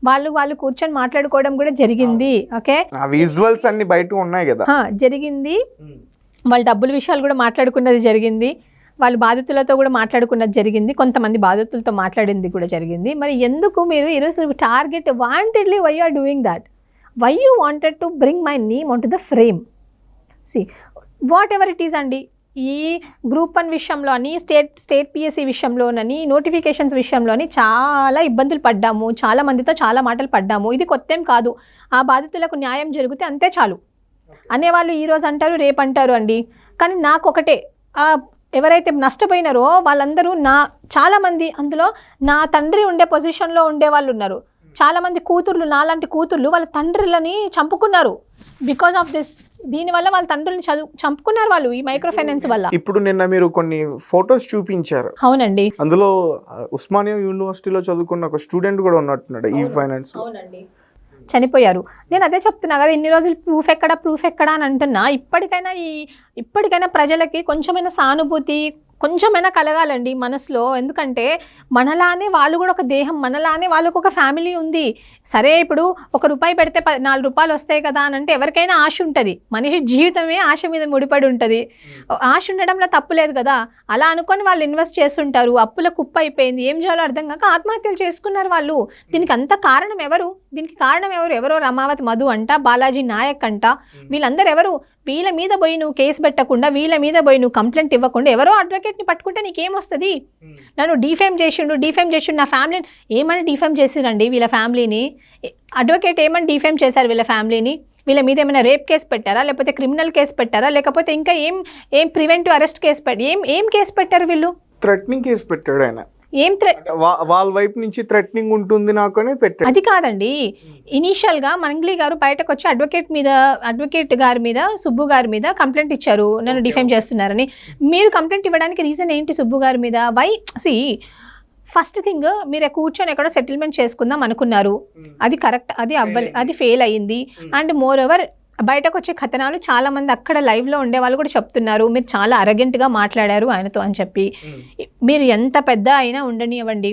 వాళ్ళు కూర్చొని మాట్లాడుకోవడం కూడా జరిగింది. ఓకే, విజువల్స్ అన్ని బయట ఉన్నాయి కదా, జరిగింది. వాళ్ళ డబ్బుల విషయాలు కూడా మాట్లాడుకున్నది జరిగింది, వాళ్ళు బాధితులతో కూడా మాట్లాడుకున్నది జరిగింది, కొంతమంది బాధితులతో మాట్లాడింది కూడా జరిగింది. మరి ఎందుకు మీరు ఈరోజు target wantedly why are doing that? Why you wanted to bring my name on to the frame? See whatever it is అండి, ఈ గ్రూప్ 1 విషయంలోని, స్టేట్ పిఎస్సి విషయంలోనని, నోటిఫికేషన్స్ విషయంలోని చాలా ఇబ్బందులు పడ్డాము, చాలా మందితో చాలా మాటలు పడ్డాము. ఇది కొత్తేం కాదు. ఆ బాధితులకు న్యాయం జరిగితే అంతే చాలు అనేవాళ్ళు ఈరోజు అంటారు, రేపు అంటారు అండి. కానీ నాకు ఒకటే, ఎవరైతే నష్టపోయినారో వాళ్ళందరూ చాలామంది అందులో నా తండ్రి ఉండే పొజిషన్లో ఉండే వాళ్ళు ఉన్నారు. చాలామంది కూతుర్లు, నాలాంటి కూతుర్లు వాళ్ళ తండ్రులని చంపుకున్నారు బికాస్ ఆఫ్ దిస్. దీనివల్ల వాళ్ళ తండ్రులని చంపుకున్నారు వాళ్ళు ఈ మైక్రో ఫైనాన్స్ వల్ల. ఇప్పుడు నిన్న మీరు కొన్ని ఫొటోస్ చూపించారు. అవునండి, అందులో ఉస్మానియా యూనివర్సిటీలో చదువుకున్న ఒక స్టూడెంట్ కూడా ఉన్నట్టున్నాడు ఈ ఫైనాన్స్. అవునండి, చనిపోయారు. నేను అదే చెప్తున్నా కదా, ఇన్ని రోజులు ప్రూఫ్ ఎక్కడ అని అంటున్నా. ఇప్పటికైనా ప్రజలకి కొంచెమైనా సానుభూతి, కొంచెమైనా కలగాలండి మనసులో. ఎందుకంటే మనలానే వాళ్ళు కూడా ఒక దేహం, మనలానే వాళ్ళకు ఒక ఫ్యామిలీ ఉంది. సరే, ఇప్పుడు ₹1 పెడితే 4 రూపాయలు వస్తాయి కదా అని అంటే ఎవరికైనా ఆశ ఉంటుంది. మనిషి జీవితమే ఆశ మీద ముడిపడి ఉంటుంది. ఆశ ఉండడంలో తప్పు లేదు కదా. అలా అనుకొని వాళ్ళు ఇన్వెస్ట్ చేస్తుంటారు. అప్పుల కుప్ప అయిపోయింది, ఏం చేయాలో అర్థం కాక ఆత్మహత్యలు చేసుకున్నారు వాళ్ళు. దీనికి అంత కారణం ఎవరు? ఎవరో రమావతి మధు అంట, బాలాజీ నాయక్ అంట, వీళ్ళందరూ ఎవరు? వీళ్ళ మీద పోయి నువ్వు కేసు పెట్టకుండా, వీళ్ళ మీద పోయి నువ్వు కంప్లైంట్ ఇవ్వకుండా ఎవరో అడ్వకేట్ని పట్టుకుంటే నీకేమొస్తుంది? నన్ను డిఫేమ్ చేసిండు, నా ఫ్యామిలీని ఏమని డిఫేమ్ చేసిరండి? వీళ్ళ ఫ్యామిలీని అడ్వకేట్ ఏమని డిఫేమ్ చేశారు? వీళ్ళ ఫ్యామిలీని, వీళ్ళ మీద ఏమైనా రేప్ కేసు పెట్టారా, లేకపోతే క్రిమినల్ కేసు పెట్టారా, లేకపోతే ఇంకా ఏం ప్రివెంటివ్ అరెస్ట్ కేసు ఏం కేసు పెట్టారు వీళ్ళు? థ్రెటనింగ్ కేసు పెట్టాడు ఆయన. వాళ్ళ వైపు నుంచి థ్రెటనింగ్ ఉంటుంది నాకు అని పెట్టాడు. అది కాదండి, ఇనీషియల్గా మంగ్లీ గారు బయటకు వచ్చి అడ్వకేట్ గారి మీద, సుబ్బు గారి మీద కంప్లైంట్ ఇచ్చారు, నన్ను డిఫేమ్ చేస్తున్నారని. మీరు కంప్లైంట్ ఇవ్వడానికి రీజన్ ఏంటి సుబ్బు గారి మీద? ఫస్ట్ థింగ్, మీరు కూర్చొని ఎక్కడో సెటిల్మెంట్ చేసుకుందాం అనుకున్నారు, అది కరెక్ట్, అది ఫెయిల్ అయ్యింది. అండ్ మోర్ ఓవర్ బయటకు వచ్చే కథనాలు చాలా మంది అక్కడ లైవ్లో ఉండే వాళ్ళు కూడా చెప్తున్నారు, మీరు చాలా అరగెంట్గా మాట్లాడారు ఆయనతో అని చెప్పి. మీరు ఎంత పెద్ద అయినా ఉండనివ్వండి,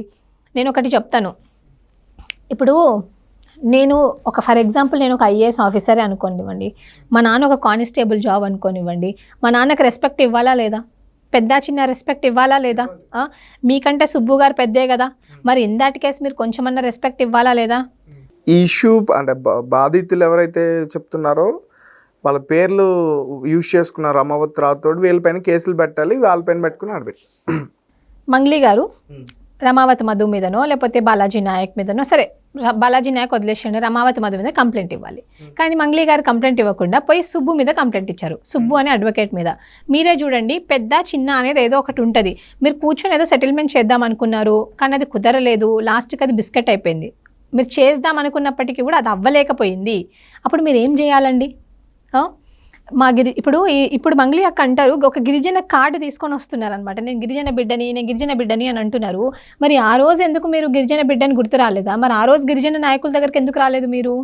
నేను ఒకటి చెప్తాను. ఇప్పుడు ఫర్ ఎగ్జాంపుల్ నేను ఒక IAS ఆఫీసరే అనుకోనివ్వండి, మా నాన్న ఒక కానిస్టేబుల్ జాబ్ అనుకోనివ్వండి. మా నాన్నకి రెస్పెక్ట్ ఇవ్వాలా లేదా? పెద్ద చిన్న రెస్పెక్ట్ ఇవ్వాలా లేదా? మీకంటే సుబ్బు గారు పెద్దే కదా, మరి ఇందాటి కేసు మీరు కొంచెమన్నా రెస్పెక్ట్ ఇవ్వాలా లేదా? ఈ ఇష్యూ అంటే బాధితులు ఎవరైతే చెప్తున్నారో వాళ్ళ పేర్లు యూజ్ చేసుకున్నారు, అమవత్ రాథోడ్, వీళ్ళపైన కేసులు పెట్టాలి, వాళ్ళపైన పెట్టుకుని ఆడబెట్టి. మంగ్లీ గారు రమావతి మధు మీదనో లేకపోతే బాలాజీ నాయక్ మీదనో, సరే బాలాజీ నాయక్ వదిలేసండి, రమావతి మధు మీద కంప్లైంట్ ఇవ్వాలి. కానీ మంగ్లీ గారు కంప్లైంట్ ఇవ్వకుండా పోయి సుబ్బు మీద కంప్లైంట్ ఇచ్చారు, సుబ్బు అనే అడ్వకేట్ మీద. మీరే చూడండి, పెద్ద చిన్న అనేది ఏదో ఒకటి ఉంటుంది. మీరు కూర్చొని ఏదో సెటిల్మెంట్ చేద్దాం అనుకున్నారు, కానీ అది కుదరలేదు, లాస్ట్కి అది బిస్కెట్ అయిపోయింది. మీరు చేద్దాం అనుకున్నప్పటికీ కూడా అది అవ్వలేకపోయింది. అప్పుడు మీరు ఏం చేయాలండి? ఇప్పుడు మంగ్లీ అక్క అంటారు, ఒక గిరిజన కార్డు తీసుకొని వస్తున్నారు అనమాట, నేను గిరిజన బిడ్డని అని అంటున్నారు. మరి ఆ రోజు ఎందుకు మీరు గిరిజన బిడ్డని గుర్తు రాలేదా? మరి ఆ రోజు గిరిజన నాయకుల దగ్గరికి ఎందుకు రాలేదు మీరు?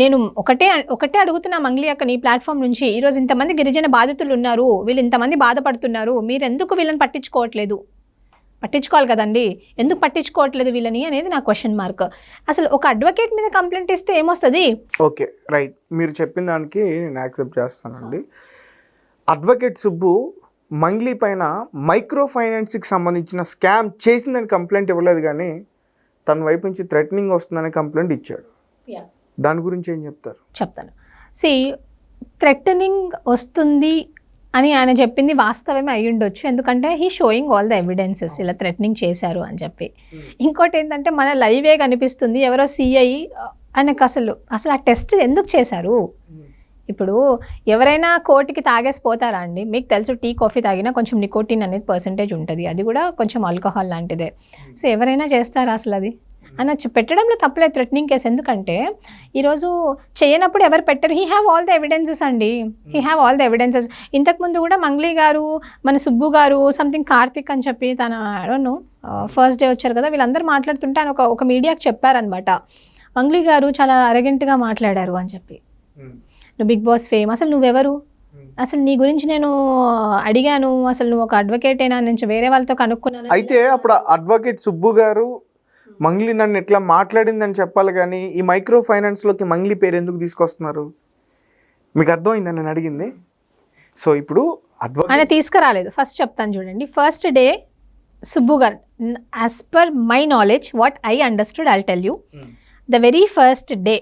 నేను ఒకటే అడుగుతున్నా మంగ్లీ అక్కని ప్లాట్ఫామ్ నుంచి, ఈరోజు ఇంతమంది గిరిజన బాధితులు ఉన్నారు, వీళ్ళు ఇంతమంది బాధపడుతున్నారు, మీరు ఎందుకు వీళ్ళని పట్టించుకోవట్లేదు? పట్టించుకోవాలి కదండి, ఎందుకు పట్టించుకోవట్లేదు వీళ్ళని అనేది నా క్వశ్చన్ మార్క్. అసలు ఒక అడ్వకేట్ మీద కంప్లైంట్ ఇస్తే ఏమొస్తుంది? ఓకే, రైట్, మీరు చెప్పిన దానికి నేను యాక్సెప్ట్ చేస్తానండి. అడ్వకేట్ సుబ్బు మంగ్లీ పైన మైక్రో ఫైనాన్స్కి సంబంధించిన స్కామ్ చేసిందని కంప్లైంట్ ఇవ్వలేదు, కానీ తన వైపు నుంచి థ్రెటనింగ్ వస్తుందని కంప్లైంట్ ఇచ్చాడు. దాని గురించి ఏం చెప్తాను. థ్రెటనింగ్ వస్తుంది అని ఆయన చెప్పింది వాస్తవమే అయి ఉండొచ్చు, ఎందుకంటే he showing all the evidences ఇలా థ్రెటనింగ్ చేశారు అని చెప్పి. ఇంకోటి ఏంటంటే మన లైవే కనిపిస్తుంది, ఎవరో CI ఆయనకు అసలు ఆ టెస్ట్ ఎందుకు చేశారు? ఇప్పుడు ఎవరైనా కోర్టుకి తాగేసి పోతారా అండి? మీకు తెలుసు, టీ కాఫీ తాగినా కొంచెం నికోటిన్ అనేది పర్సెంటేజ్ ఉంటుంది, అది కూడా కొంచెం ఆల్కహాల్ లాంటిదే. సో ఎవరైనా చేస్తారా అసలు? అది అని పెట్టడంలో తప్పలేదు థ్రెటనింగ్ కేసు. ఎందుకంటే ఈరోజు చేయనప్పుడు ఎవరు పెట్టరు, he have all the evidences అండి, ఇంతకుముందు కూడా మంగ్లీ గారు, మన సుబ్బు గారు, సంథింగ్ కార్తిక్ అని చెప్పి తన ఐడోంట్ ఫస్ట్ డే వచ్చారు కదా, వీళ్ళందరూ మాట్లాడుతుంటే ఆయన ఒక మీడియాకి చెప్పారనమాట, మంగ్లీ గారు చాలా అరగెంట్గా మాట్లాడారు అని చెప్పి. నువ్వు బిగ్ బాస్ ఫేమ్, అసలు నువ్వెవరు, అసలు నీ గురించి నేను అడిగాను, అసలు నువ్వు ఒక అడ్వకేటేనా నుంచి వేరే వాళ్ళతో కనుక్కున్నాను. అయితే అప్పుడు అడ్వకేట్ సుబ్బు గారు మంగ్లీ నన్ను ఎట్లా మాట్లాడిందని చెప్పాలి, కానీ ఈ మైక్రో ఫైనాన్స్లోకి మంగ్లీ పేరు ఎందుకు తీసుకొస్తున్నారు? మీకు అర్థమైందని నేను అడిగింది. సో ఇప్పుడు ఆయన తీసుకురాలేదు. ఫస్ట్ చెప్తాను చూడండి. ఫస్ట్ డే సుబ్బు గారు, as per my knowledge what I understood I'll tell you, the very first day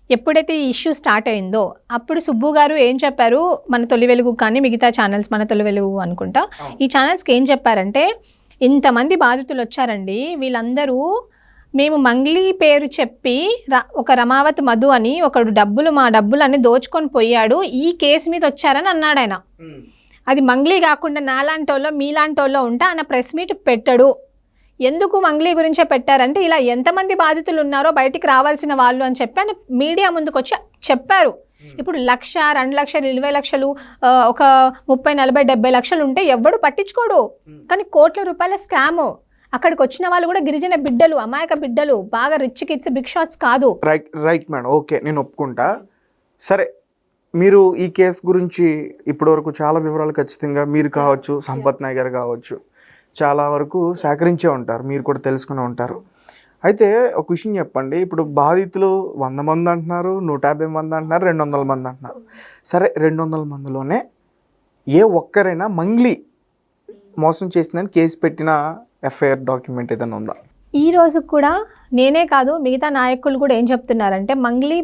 ఎప్పుడైతే ఈ ఇష్యూ స్టార్ట్ అయిందో అప్పుడు సుబ్బు గారు ఏం చెప్పారు, మన తొలి వెలుగు కానీ మిగతా ఛానల్స్, మన తొలి వెలుగు అనుకుంటా, ఈ ఛానల్స్కి ఏం చెప్పారంటే, ఇంతమంది బాధితులు వచ్చారండి, వీళ్ళందరూ మేము మంగ్లీ పేరు చెప్పి ఒక రమావత్ మధు అని ఒకడు మా డబ్బులు అన్ని దోచుకొని పోయాడు, ఈ కేసు మీద వచ్చారని అన్నాడు ఆయన. అది మంగ్లీ కాకుండా నాలాంటోళ్ళో మీలాంటోళ్ళో ఉంటే ఆయన ప్రెస్ మీట్ పెట్టడు. ఎందుకు మంగ్లీ గురించే పెట్టారంటే, ఇలా ఎంతమంది బాధితులు ఉన్నారో బయటికి రావాల్సిన వాళ్ళు అని చెప్పి ఆయన మీడియా ముందుకు వచ్చి చెప్పారు. ఇప్పుడు 1,00,000, 2 లక్షలు, 20 లక్షలు, ఒక 30, 40, 70 లక్షలు ఉంటే ఎవ్వడు పట్టించుకోడు. కానీ కోట్ల రూపాయల స్కాము. అక్కడికి వచ్చిన వాళ్ళు కూడా గిరిజన బిడ్డలు, అమాయక బిడ్డలు, బాగా రిచ్ కిడ్స్, బిగ్ షాట్స్ కాదు. రైట్ మేడం, ఓకే, నేను ఒప్పుకుంటా. సరే, మీరు ఈ కేసు గురించి ఇప్పటివరకు చాలా వివరాలు ఖచ్చితంగా మీరు కావచ్చు, సంపత్ నాయ్ గారు కావచ్చు, చాలా వరకు సేకరించే ఉంటారు, మీరు కూడా తెలుసుకుని ఉంటారు. అయితే ఒక విషయం చెప్పండి, ఇప్పుడు బాధితులు 100 మంది అంటున్నారు, 150 మంది అంటున్నారు, 200 మంది అంటున్నారు. సరే, 200 మందిలోనే ఏ ఒక్కరైనా మంగ్లీ మోసం చేసిందని కేసు పెట్టిన ఎఫ్ఐఆర్ డాక్యుమెంట్ ఏదైనా ఉందా? ఈ రోజు కూడా నేనే కాదు, మిగతా నాయకులు కూడా ఏం చెప్తున్నారంటే, మంగ్లీ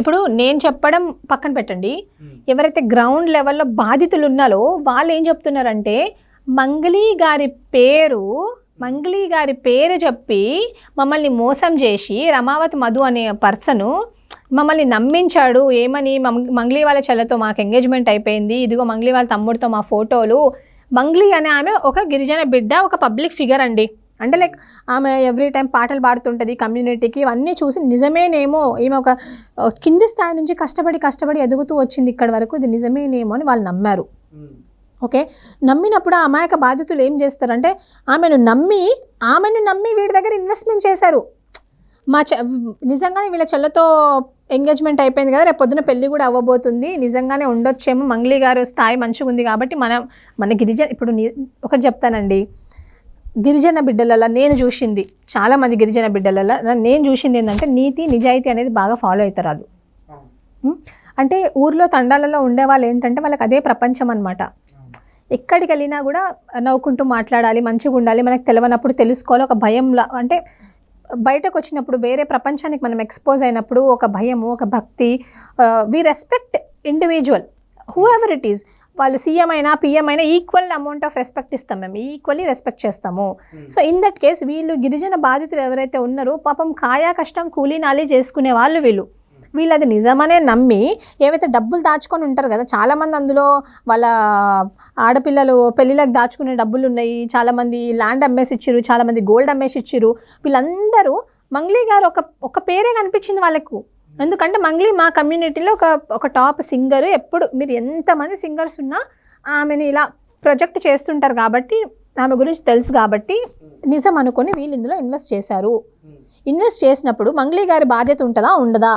ఇప్పుడు నేను చెప్పడం పక్కన పెట్టండి, ఎవరైతే గ్రౌండ్ లెవెల్లో బాధితులు ఉన్నారో వాళ్ళు ఏం చెప్తున్నారంటే, మంగ్లీ గారి పేరు చెప్పి మమ్మల్ని మోసం చేసి రమావత్ మధు అనే పర్సను మమ్మల్ని నమ్మించాడు. ఏమని, మంగ్లీ వాళ్ళ చెల్లెతో మాకు ఎంగేజ్మెంట్ అయిపోయింది, ఇదిగో మంగ్లీ వాళ్ళ తమ్ముడితో మా ఫోటోలు. మంగ్లీ అనే ఆమె ఒక గిరిజన బిడ్డ, ఒక పబ్లిక్ ఫిగర్ అండి. అంటే లైక్ ఆమె ఎవ్రీ టైం పాటలు పాడుతుంటుంది కమ్యూనిటీకి, ఇవన్నీ చూసి నిజమేనేమో, ఈమె ఒక కింది స్థాయి నుంచి కష్టపడి ఎదుగుతూ వచ్చింది ఇక్కడి వరకు, ఇది నిజమేనేమో అని వాళ్ళు నమ్మారు. ఓకే, నమ్మినప్పుడు ఆ అమాయక బాధితులు ఏం చేస్తారంటే, ఆమెను నమ్మి వీడి దగ్గర ఇన్వెస్ట్మెంట్ చేశారు. నిజంగానే వీళ్ళ చెల్లెతో ఎంగేజ్మెంట్ అయిపోయింది కదా, రేపు పొద్దున పెళ్ళి కూడా అవ్వబోతుంది, నిజంగానే ఉండొచ్చేమో, మంగ్లీ గారు స్థాయి మంచిగా ఉంది కాబట్టి మన గిరిజన, ఇప్పుడు ఒకటి చెప్తానండి, గిరిజన బిడ్డలలో నేను చూసింది, చాలామంది గిరిజన బిడ్డలలో నేను చూసింది ఏంటంటే, నీతి నిజాయితీ అనేది బాగా ఫాలో అవుతారు వాళ్ళు. అంటే ఊర్లో తండాలలో ఉండేవాళ్ళు ఏంటంటే వాళ్ళకి అదే ప్రపంచం అనమాట. ఎక్కడికి వెళ్ళినా కూడా నవ్వుకుంటూ మాట్లాడాలి, మంచిగా ఉండాలి, మనకు తెలియనప్పుడు తెలుసుకోవాలి, ఒక భయంలా, అంటే బయటకు వచ్చినప్పుడు వేరే ప్రపంచానికి మనం ఎక్స్పోజ్ అయినప్పుడు ఒక భయము, ఒక భక్తి. We respect individual whoever it is, వాళ్ళు సీఎం అయినా పిఎం అయినా ఈక్వల్ అమౌంట్ ఆఫ్ రెస్పెక్ట్ ఇస్తాం, మేము ఈక్వల్లీ రెస్పెక్ట్ చేస్తాము. సో ఇన్ దట్ కేస్ వీళ్ళు గిరిజన బాధితులు ఎవరైతే ఉన్నారో పాపం కాయా కష్టం కూలీ నాలి చేసుకునే వాళ్ళు వీళ్ళు అది నిజమనే నమ్మి ఏవైతే డబ్బులు దాచుకొని ఉంటారు కదా, చాలామంది అందులో వాళ్ళ ఆడపిల్లలు పెళ్ళిళ్ళకి దాచుకునే డబ్బులు ఉన్నాయి, చాలామంది ల్యాండ్ అమ్మేసి ఇచ్చిర్రు, చాలామంది గోల్డ్ అమ్మేసి ఇచ్చిర్రు. వీళ్ళందరూ మంగ్లీ గారు ఒక పేరే కనిపించింది వాళ్ళకు. ఎందుకంటే మంగ్లీ మా కమ్యూనిటీలో ఒక టాప్ సింగరు. ఎప్పుడు మీరు ఎంతమంది సింగర్స్ ఉన్నా ఆమెను ఇలా ప్రొజెక్ట్ చేస్తుంటారు కాబట్టి, ఆమె గురించి తెలుసు కాబట్టి నిజం అనుకొని వీళ్ళు ఇందులో ఇన్వెస్ట్ చేశారు. ఇన్వెస్ట్ చేసినప్పుడు మంగ్లీ గారి బాధ్యత ఉంటుందా ఉండదా?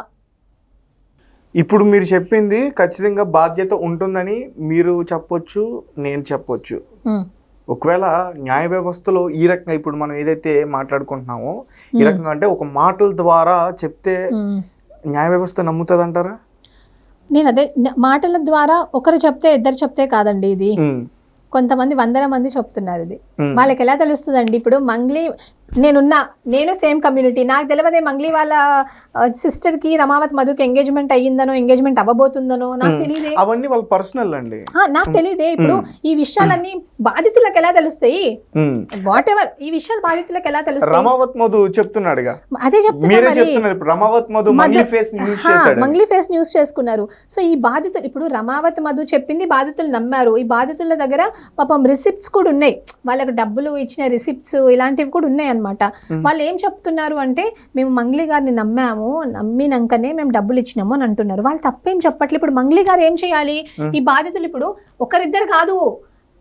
ఇప్పుడు మీరు చెప్పింది ఖచ్చితంగా బాధ్యత ఉంటుందని మీరు చెప్పొచ్చు, నేను చెప్పొచ్చు. ఒకవేళ న్యాయ వ్యవస్థలో ఈ రకంగా ఇప్పుడు మనం ఏదైతే మాట్లాడుకుంటున్నామో ఈ రకంగా, అంటే ఒక మాటల ద్వారా చెప్తే న్యాయ వ్యవస్థ నమ్ముతుంది అంటారా? నేను అదే, మాటల ద్వారా ఒకరు చెప్తే ఇద్దరు చెప్తే కాదండి, ఇది కొంతమంది 100 మంది చెప్తున్నారు. ఇది వాళ్ళకి ఎలా తెలుస్తుందండి? ఇప్పుడు మంగ్లీ నేను సేమ్ కమ్యూనిటీ, నాకు తెలియదే మంగ్లీ వాళ్ళ సిస్టర్కి రమావత్ మధుకి ఎంగేజ్మెంట్ అయ్యిందనో ఎంగేజ్మెంట్ అవ్వబోతుందనో నాకు తెలియదే. అవన్నీ వాళ్ళ పర్సనల్ అండి, నాకు తెలియదే. ఇప్పుడు ఈ విషయాలన్నీ బాధితులకు ఎలా తెలుస్తాయి? వాట్ ఎవర్, ఈ విషయాలు బాధితులకు ఎలా తెలుస్తాయి? రమావత్ మధు చెప్తున్నాడుగా, అదే చెప్తున్నారు. రమావత్ మధు మంగ్లీ ఫేస్ న్యూస్ చేసుకున్నారు. సో ఈ బాధితులు, ఇప్పుడు రమావత్ మధు చెప్పింది బాధితులు నమ్మారు. ఈ బాధితుల దగ్గర పాపం రిసిప్ట్స్ కూడా ఉన్నాయి, వాళ్ళకి డబ్బులు ఇచ్చిన రిసిప్ట్స్ ఇలాంటివి కూడా ఉన్నాయి అన్నమాట. వాళ్ళు ఏం చెప్తున్నారు అంటే, మేము మంగ్లీ గారిని నమ్మినాకనే మేము డబ్బులు ఇచ్చినాము అని అంటున్నారు. వాళ్ళు తప్పేం చెప్పట్లేదు. ఇప్పుడు మంగ్లీ గారు ఏం చేయాలి? ఈ బాధితులు ఇప్పుడు ఒకరిద్దరు కాదు,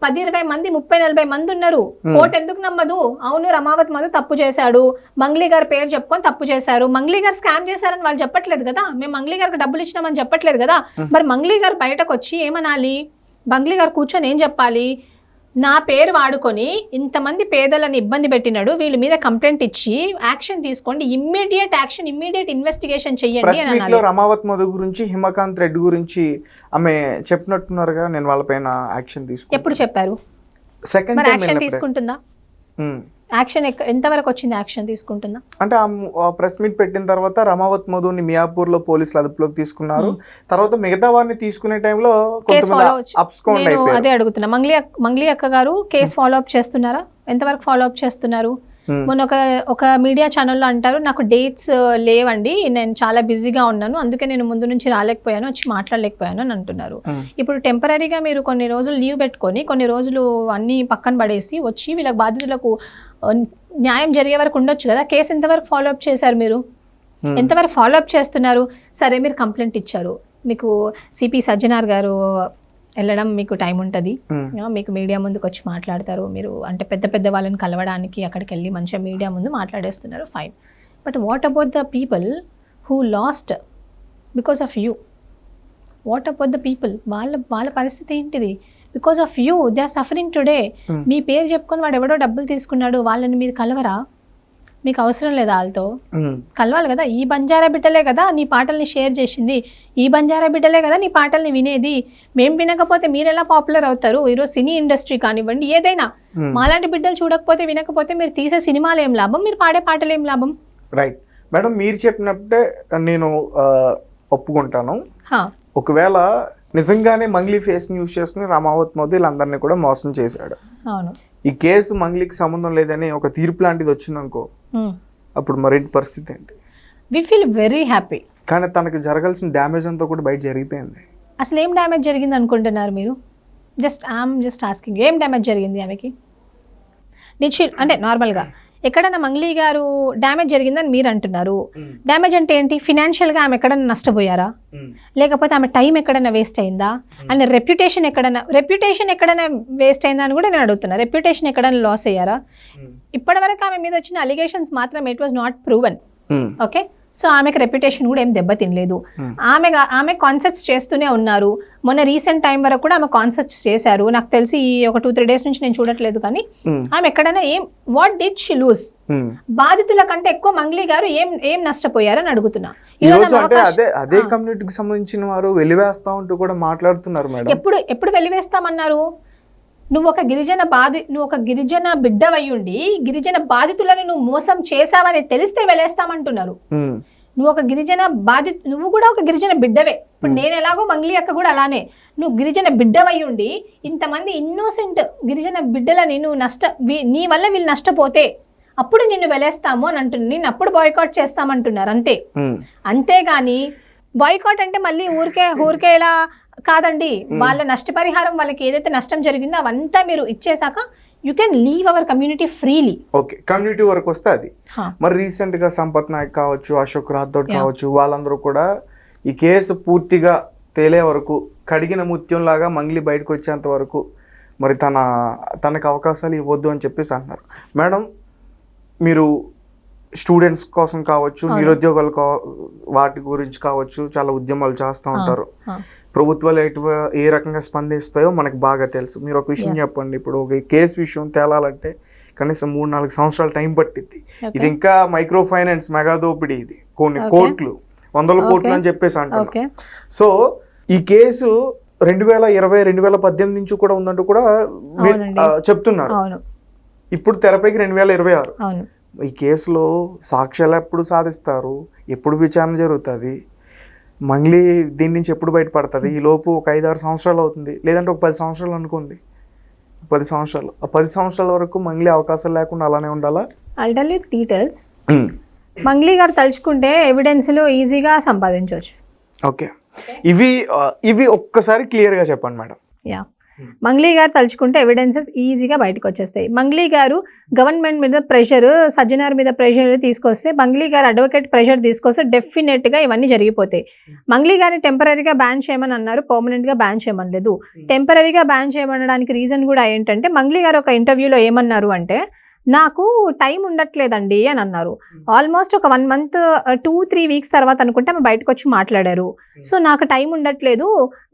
10-20 మంది 30-40 మంది ఉన్నారు. కోర్టు ఎందుకు నమ్మదు? అవును, రమావత్ మధు తప్పు చేశాడు, మంగ్లీ గారి పేరు చెప్పుకొని తప్పు చేశారు, మంగ్లీ గారు స్కామ్ చేశారని వాళ్ళు చెప్పట్లేదు కదా, మేము మంగ్లీ గారికి డబ్బులు ఇచ్చినామని చెప్పట్లేదు కదా. మరి మంగ్లీ గారు బయటకు వచ్చి ఏమనాలి? మంగ్లీ గారు కూర్చొని ఏం చెప్పాలి? నా పేరు వాడుకొని ఇంతమంది పేదలను ఇబ్బంది పెట్టినాడు, వీళ్ళ మీద కంప్లైంట్ ఇచ్చి యాక్షన్ తీసుకోండి, ఇమ్మీడియట్ యాక్షన్, ఇమ్మీడియట్ ఇన్వెస్టిగేషన్ చెయ్యండి అని అనాలి. రమావత్ మధు గురించి, హిమకాంత్ రెడ్డి గురించి ఆమె చెప్పినట్టున్నారుగా, నేను వాళ్ళపైన యాక్షన్ తీసుకుంటా. ఎప్పుడు చెప్పారు? Second action తీసుకుంటుందా? యాక్షన్ ఎంతవరకు వచ్చింది? యాక్షన్ తీసుకుంటుందా? అంటే ఆ ప్రెస్ మీట్ పెట్టిన తర్వాత రమావత్ మధుని మియాపూర్ లో పోలీసులు అదుపులోకి తీసుకున్నారు. తర్వాత మిగతా వారిని తీసుకునే టైంలో అదే అడుగుతున్నా. మంగ్లీ అక్క గారు కేసు ఫాలో అప్ చేస్తున్నారా? ఎంతవరకు ఫాలో అప్ చేస్తున్నారు? మొన్న ఒక మీడియా ఛానల్లో అంటారు, నాకు డేట్స్ లేవండి, నేను చాలా బిజీగా ఉన్నాను, అందుకే నేను ముందు నుంచి రాలేకపోయాను, వచ్చి మాట్లాడలేకపోయాను అని అంటున్నారు. ఇప్పుడు టెంపరీగా మీరు కొన్ని రోజులు లీవ్ పెట్టుకొని కొన్ని రోజులు అన్ని పక్కన పడేసి వచ్చి వీళ్ళకి బాధితులకు న్యాయం జరిగే వరకు ఉండొచ్చు కదా. కేసు ఎంతవరకు ఫాలో అప్ చేశారు మీరు? ఎంతవరకు ఫాలో అప్ చేస్తున్నారు? సరే, మీరు కంప్లైంట్ ఇచ్చారు, మీకు సిపి సజ్జనార్ గారు వెళ్ళడం మీకు టైం ఉంటుంది, మీకు మీడియా ముందుకు వచ్చి మాట్లాడతారు, మీరు అంటే పెద్ద పెద్ద వాళ్ళని కలవడానికి అక్కడికి వెళ్ళి మంచిగా మీడియా ముందు మాట్లాడేస్తున్నారు, fine. But what about the people who lost because of you? What about the people? వాళ్ళ పరిస్థితి ఏంటిది? Because of you they are suffering today. మీ పేరు చెప్పుకొని వాడు ఎవడో డబ్బులు తీసుకున్నాడు, వాళ్ళని మీరు కలవరా? మీకు అవసరం లేదా? వాళ్ళతో కలవాలి కదా. ఈ బంజారా బిడ్డలే కదా నీ పాటల్ని షేర్ చేసింది, ఈ బంజారా బిడ్డలే కదా నీ పాటల్ని వినేది. మేము వినకపోతే మీరు ఎలా పాపులర్ అవుతారు? ఈరోజు సినీ ఇండస్ట్రీ కానివ్వండి, ఏదైనా మాలాంటి బిడ్డలు చూడకపోతే వినకపోతే మీరు తీసే సినిమాలు ఏం లాభం, మీరు పాడే పాటలు ఏం లాభం? రైట్ మేడం, మీరు చెప్పినట్టే నేను ఒప్పుకుంటాను. ఒకవేళ నిజంగానే మంగ్లీ ఫేస్ యూస్ చేసుకుని రమావత్ మధు వీళ్ళందరినీ కూడా మోసం చేశాడు, అవును, ఈ కేసు మంగ్లీకి సంబంధం లేదని ఒక తీర్పు లాంటిది వచ్చిందనుకో, అప్పుడు మరేంటి పరిస్థితి ఏంటి? We feel very happy. కానీ తనకి జరగాల్సిన డ్యామేజ్ అంతా కూడా బయట జరిగిపోయింది. అసలు ఏం డ్యామేజ్ జరిగింది అనుకుంటున్నారు మీరు? ఐఎమ్ జస్ట్ ఆస్కింగ్, ఏం డ్యామేజ్ జరిగింది ఆమెకి? అంటే నార్మల్గా ఎక్కడన్నా మంగ్లీ గారు డ్యామేజ్ జరిగిందని మీరు అంటున్నారు. డ్యామేజ్ అంటే ఏంటి? ఫినాన్షియల్గా ఆమె ఎక్కడన్నా నష్టపోయారా? లేకపోతే ఆమె టైం ఎక్కడన్నా వేస్ట్ అయిందా? అండ్ రెప్యుటేషన్ ఎక్కడైనా వేస్ట్ అయిందా అని కూడా నేను అడుగుతున్నా. రెప్యుటేషన్ ఎక్కడైనా లాస్ అయ్యారా? ఇప్పటివరకు ఆమె మీద వచ్చిన అలిగేషన్స్ మాత్రం it was not proven. Okay, so ఆమెకు రెప్యుటేషన్ కూడా ఏం దెబ్బతినలేదు. ఆమె కాన్సర్ట్స్ చేస్తూనే ఉన్నారు. మొన్న రీసెంట్ టైం వరకు కూడా ఆమె కాన్సర్ట్స్ చేశారు. నాకు తెలిసి ఒక 2-3 డేస్ నుంచి నేను చూడట్లేదు, కానీ ఆమె ఎక్కడైనా వాట్ డిడ్ షీ లూజ్? బాధితుల కంటే ఎక్కువ మంగ్లీ గారు ఏం నష్టపోయారని అడుగుతున్నా. అదే కమ్యూనిటీకి సంబంధించిన వారు వెలివేస్తా ఉంటూ కూడా మాట్లాడుతున్నారు మేడం. ఎప్పుడు వెలివేస్తామన్నారు? నువ్వు ఒక గిరిజన బిడ్డవయ్యుండి గిరిజన బాధితులను నువ్వు మోసం చేశావని తెలిస్తే వెలేస్తామంటున్నారు. నువ్వు కూడా ఒక గిరిజన బిడ్డవే. ఇప్పుడు నేను ఎలాగో మంగ్లీ అక్క కూడా అలానే. నువ్వు గిరిజన బిడ్డవయ్యుండి ఇంతమంది ఇన్నోసెంట్ గిరిజన బిడ్డలని నీ వల్ల వీళ్ళు నష్టపోతే అప్పుడు నిన్ను వెలేస్తాము అని అంటున్నా. నేను అప్పుడు బాయ్కాట్ చేస్తామంటున్నారు, అంతేగాని బాయ్కాట్ అంటే మళ్ళీ ఊరికే ఇలా కాదండి. వాళ్ళ నష్టపరిహారం, వాళ్ళకి ఏదైతే నష్టం జరిగిందో అవంతా మీరు ఇచ్చేసాక you can leave our community freely. Okay, community వరకు వస్తే అది. మరి రీసెంట్ గా సంపత్ నాయక్ కావచ్చు, అశోక్ రాథోడ్ కావచ్చు, వాళ్ళందరూ కూడా ఈ కేసు పూర్తిగా తేలే వరకు కడిగిన ముత్యం లాగా మంగ్లీ బయటకు వచ్చేంత వరకు మరి తనకు అవకాశాలు ఇవ్వద్దు అని చెప్పేసి అంటున్నారు. మేడం, మీరు స్టూడెంట్స్ కోసం కావచ్చు, నిరుద్యోగుల వాటి గురించి కావచ్చు చాలా ఉద్యమాలు చేస్తూ ఉంటారు. ప్రభుత్వాలు ఏ రకంగా స్పందిస్తాయో మనకు బాగా తెలుసు. మీరు ఒక విషయం చెప్పండి. ఇప్పుడు ఒక కేసు విషయం తేలాలంటే కనీసం 3-4 సంవత్సరాలు టైం పట్టింది. ఇది ఇంకా మైక్రో ఫైనాన్స్ మెగా దోపిడీ, ఇది కొన్ని కోట్లు, 100 కోట్లు అని చెప్పేసి అంటున్నారు. సో ఈ కేసు 2020-2018 నుంచి కూడా ఉందంటూ కూడా చెప్తున్నారు. ఇప్పుడు తెరపైకి 2026. ఈ కేసులో సాక్ష్యాలు ఎప్పుడు సాధిస్తారు? ఎప్పుడు విచారణ జరుగుతుంది? మంగ్లీ దీని నుంచి ఎప్పుడు బయటపడుతుంది? ఈ లోపు ఒక 5-6 సంవత్సరాలు అవుతుంది, లేదంటే ఒక 10 సంవత్సరాలు అనుకోండి. 10 సంవత్సరాలు, ఆ 10 సంవత్సరాల వరకు మంగ్లీ అవకాశాలు లేకుండా అలానే ఉండాలా? I'll tell you the details. Mangli గారు తలుచుకుంటే ఎవిడెన్స్లు ఈజీగా సంపాదించవచ్చు. ఓకే, ఇవి ఒక్కసారి క్లియర్గా చెప్పండి మేడం. మంగ్లీ గారు తలుచుకుంటే ఎవిడెన్సెస్ ఈజీగా బయటకు వచ్చేస్తాయి. మంగ్లీ గారు గవర్నమెంట్ మీద ప్రెషర్, సజ్జనార్ మీద ప్రెషర్ తీసుకొస్తే, మంగ్లీ గారు అడ్వకేట్ ప్రెషర్ తీసుకొస్తే డెఫినెట్గా ఇవన్నీ జరిగిపోతాయి. మంగ్లీ గారిని టెంపరీగా బ్యాన్ చేయమని అన్నారు, పర్మనెంట్గా బ్యాన్ చేయమని లేదు. టెంపరీగా బ్యాన్ చేయమనడానికి రీజన్ కూడా ఏంటంటే, మంగ్లీ గారు ఒక ఇంటర్వ్యూలో ఏమన్నారు అంటే, నాకు టైం ఉండట్లేదండి అని అన్నారు. ఆల్మోస్ట్ ఒక 1 month 2-3 weeks తర్వాత అనుకుంటే ఆమె బయటకు వచ్చి మాట్లాడారు. సో నాకు టైం ఉండట్లేదు,